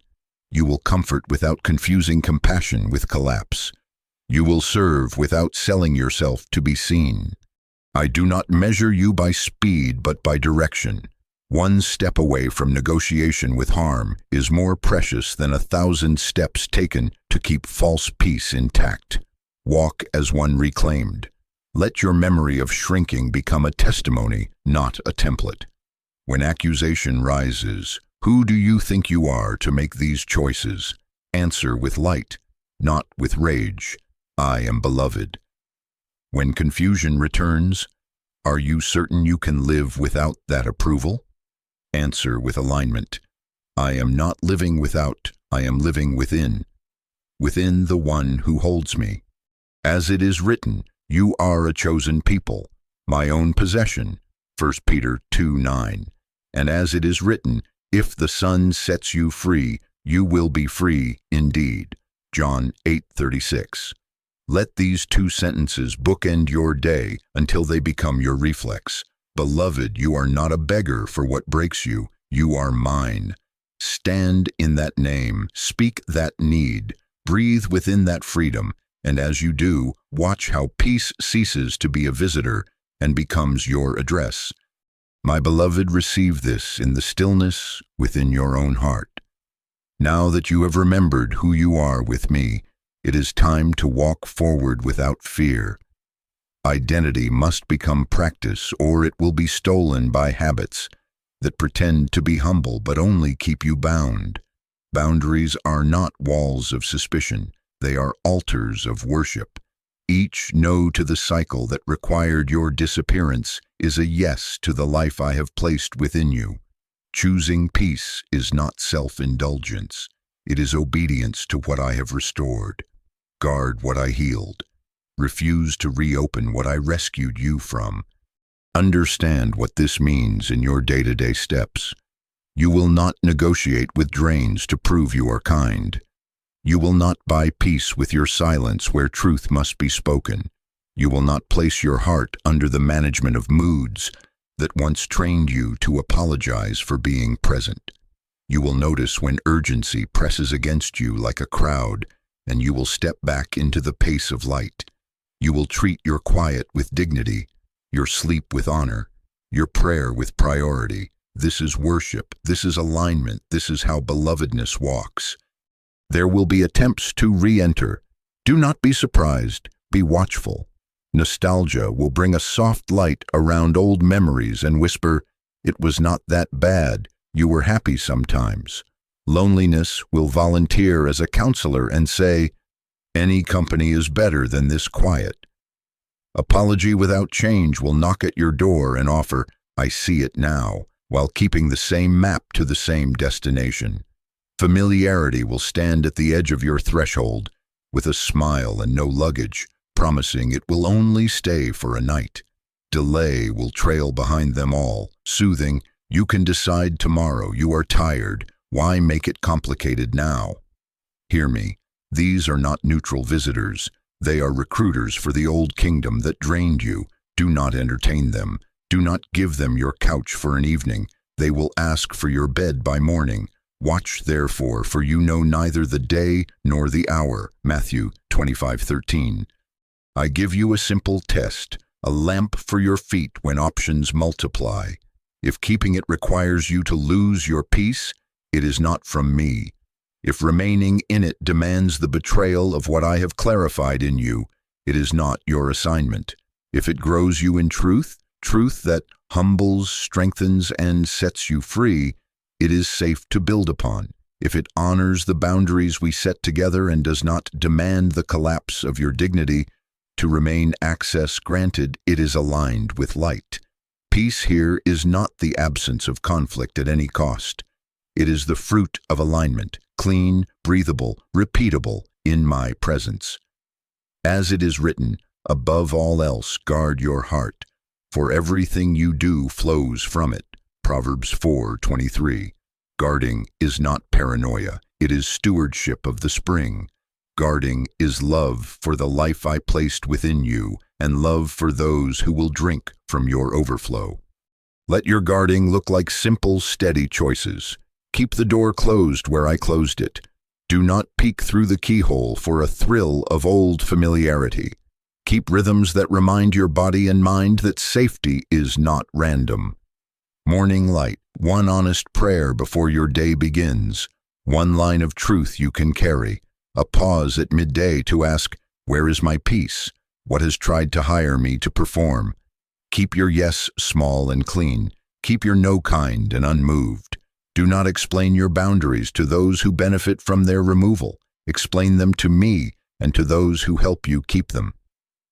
You will comfort without confusing compassion with collapse. You will serve without selling yourself to be seen. I do not measure you by speed but by direction. One step away from negotiation with harm is more precious than 1,000 steps taken to keep false peace intact. Walk as one reclaimed. Let your memory of shrinking become a testimony, not a template. When accusation rises, who do you think you are to make these choices? Answer with light, not with rage. I am beloved. When confusion returns, are you certain you can live without that approval? Answer with alignment. I am not living without, I am living within. Within the one who holds me. As it is written, you are a chosen people, my own possession. 1 Peter 2:9. And as it is written, if the Son sets you free, you will be free indeed. John 8:36. Let these two sentences bookend your day until they become your reflex. Beloved, you are not a beggar for what breaks you. You are mine. Stand in that name, speak that need, breathe within that freedom, and as you do, watch how peace ceases to be a visitor and becomes your address. My beloved, receive this in the stillness within your own heart. Now that you have remembered who you are with me, it is time to walk forward without fear. Identity must become practice, or it will be stolen by habits that pretend to be humble but only keep you bound. Boundaries are not walls of suspicion, they are altars of worship. Each no to the cycle that required your disappearance is a yes to the life I have placed within you. Choosing peace is not self-indulgence. It is obedience to what I have restored. Guard what I healed. Refuse to reopen what I rescued you from. Understand what this means in your day-to-day steps. You will not negotiate with drains to prove you are kind. You will not buy peace with your silence where truth must be spoken. You will not place your heart under the management of moods that once trained you to apologize for being present. You will notice when urgency presses against you like a crowd, and you will step back into the pace of light. You will treat your quiet with dignity, your sleep with honor, your prayer with priority. This is worship. This is alignment. This is how belovedness walks. There will be attempts to re-enter. Do not be surprised. Be watchful. Nostalgia will bring a soft light around old memories and whisper, "It was not that bad. You were happy sometimes." Loneliness will volunteer as a counselor and say, "Any company is better than this quiet." Apology without change will knock at your door and offer, "I see it now," while keeping the same map to the same destination. Familiarity will stand at the edge of your threshold with a smile and no luggage, promising it will only stay for a night. Delay will trail behind them all, soothing, "You can decide tomorrow. You are tired. Why make it complicated now?" Hear me. These are not neutral visitors. They are recruiters for the old kingdom that drained you. Do not entertain them. Do not give them your couch for an evening. They will ask for your bed by morning. Watch therefore, for you know neither the day nor the hour. Matthew 25:13. I give you a simple test, a lamp for your feet when options multiply. If keeping it requires you to lose your peace, it is not from me. If remaining in it demands the betrayal of what I have clarified in you, it is not your assignment. If it grows you in truth, truth that humbles, strengthens, and sets you free, it is safe to build upon. If it honors the boundaries we set together and does not demand the collapse of your dignity, to remain access granted, it is aligned with light. Peace here is not the absence of conflict at any cost. It is the fruit of alignment, clean, breathable, repeatable, in my presence. As it is written, above all else, guard your heart, for everything you do flows from it. Proverbs 4:23. Guarding is not paranoia, it is stewardship of the spring. Guarding is love for the life I placed within you, and love for those who will drink from your overflow. Let your guarding look like simple, steady choices. Keep the door closed where I closed it. Do not peek through the keyhole for a thrill of old familiarity. Keep rhythms that remind your body and mind that safety is not random. Morning light, one honest prayer before your day begins, one line of truth you can carry, a pause at midday to ask, where is my peace? What has tried to hire me to perform? Keep your yes small and clean. Keep your no kind and unmoved. Do not explain your boundaries to those who benefit from their removal. Explain them to me and to those who help you keep them.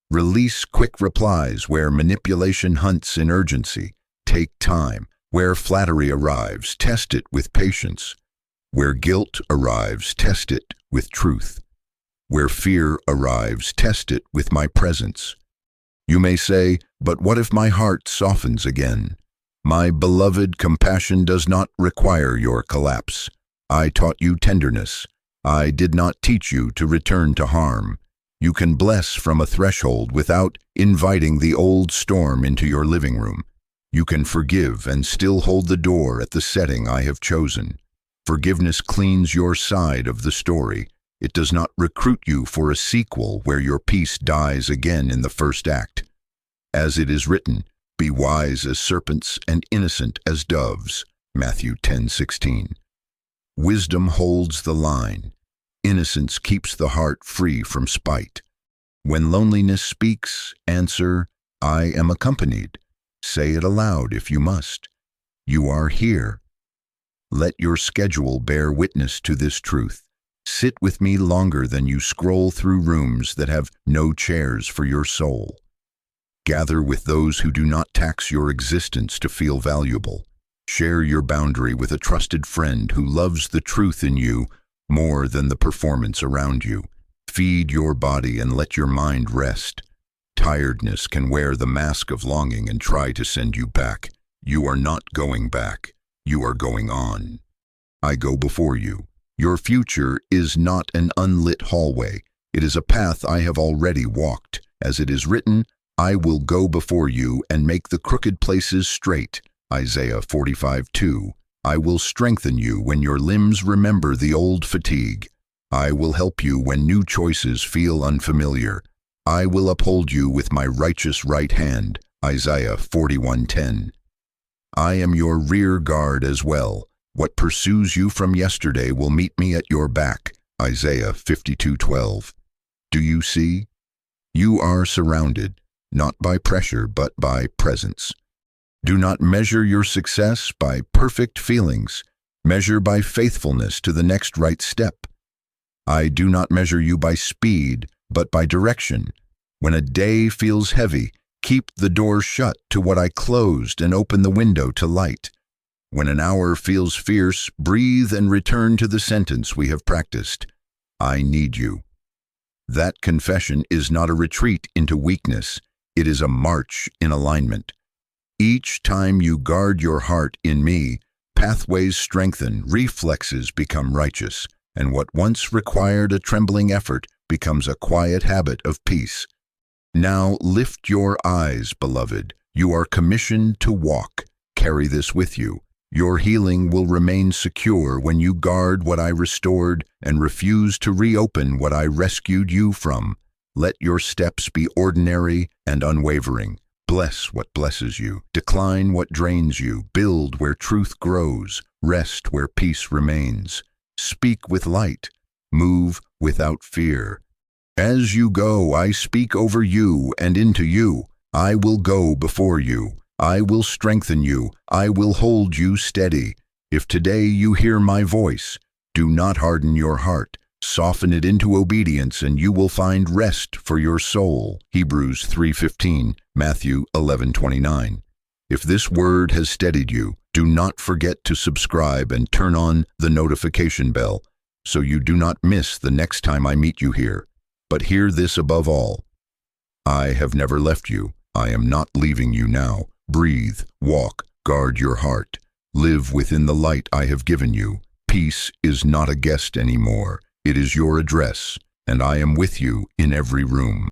Release quick replies where manipulation hunts in urgency. Take time. Where flattery arrives, test it with patience. Where guilt arrives, test it with truth. Where fear arrives, test it with my presence. You may say, but what if my heart softens again? My beloved, compassion does not require your collapse. I taught you tenderness. I did not teach you to return to harm. You can bless from a threshold without inviting the old storm into your living room. You can forgive and still hold the door at the setting I have chosen. Forgiveness cleans your side of the story. It does not recruit you for a sequel where your peace dies again in the first act. As it is written, be wise as serpents and innocent as doves. Matthew 10:16. Wisdom holds the line. Innocence keeps the heart free from spite. When loneliness speaks, answer, I am accompanied. Say it aloud if you must. You are here. Let your schedule bear witness to this truth. Sit with me longer than you scroll through rooms that have no chairs for your soul. Gather with those who do not tax your existence to feel valuable. Share your boundary with a trusted friend who loves the truth in you more than the performance around you. Feed your body and let your mind rest. Tiredness can wear the mask of longing and try to send you back. You are not going back. You are going on. I go before you. Your future is not an unlit hallway. It is a path I have already walked. As it is written, I will go before you and make the crooked places straight. Isaiah 45:2. I will strengthen you when your limbs remember the old fatigue. I will help you when new choices feel unfamiliar. I will uphold you with my righteous right hand. Isaiah 41:10. I am your rear guard as well. What pursues you from yesterday will meet me at your back. Isaiah 52:12. Do you see? You are surrounded, not by pressure, but by presence. Do not measure your success by perfect feelings. Measure by faithfulness to the next right step. I do not measure you by speed, but by direction. When a day feels heavy, keep the door shut to what I closed and open the window to light. When an hour feels fierce, breathe and return to the sentence we have practiced. I need you. That confession is not a retreat into weakness. It is a march in alignment. Each time you guard your heart in me, pathways strengthen, reflexes become righteous, and what once required a trembling effort becomes a quiet habit of peace. Now lift your eyes, beloved. You are commissioned to walk. Carry this with you. Your healing will remain secure when you guard what I restored and refuse to reopen what I rescued you from. Let your steps be ordinary and unwavering. Bless what blesses you. Decline what drains you. Build where truth grows. Rest where peace remains. Speak with light. Move without fear. As you go, I speak over you and into you. I will go before you. I will strengthen you. I will hold you steady. If today you hear my voice, do not harden your heart. Soften it into obedience, and you will find rest for your soul. Hebrews 3:15, Matthew 11:29. If this word has steadied you, do not forget to subscribe and turn on the notification bell so you do not miss the next time I meet you here. But hear this above all. I have never left you. I am not leaving you now. Breathe, walk, guard your heart. Live within the light I have given you. Peace is not a guest anymore. It is your address, and I am with you in every room.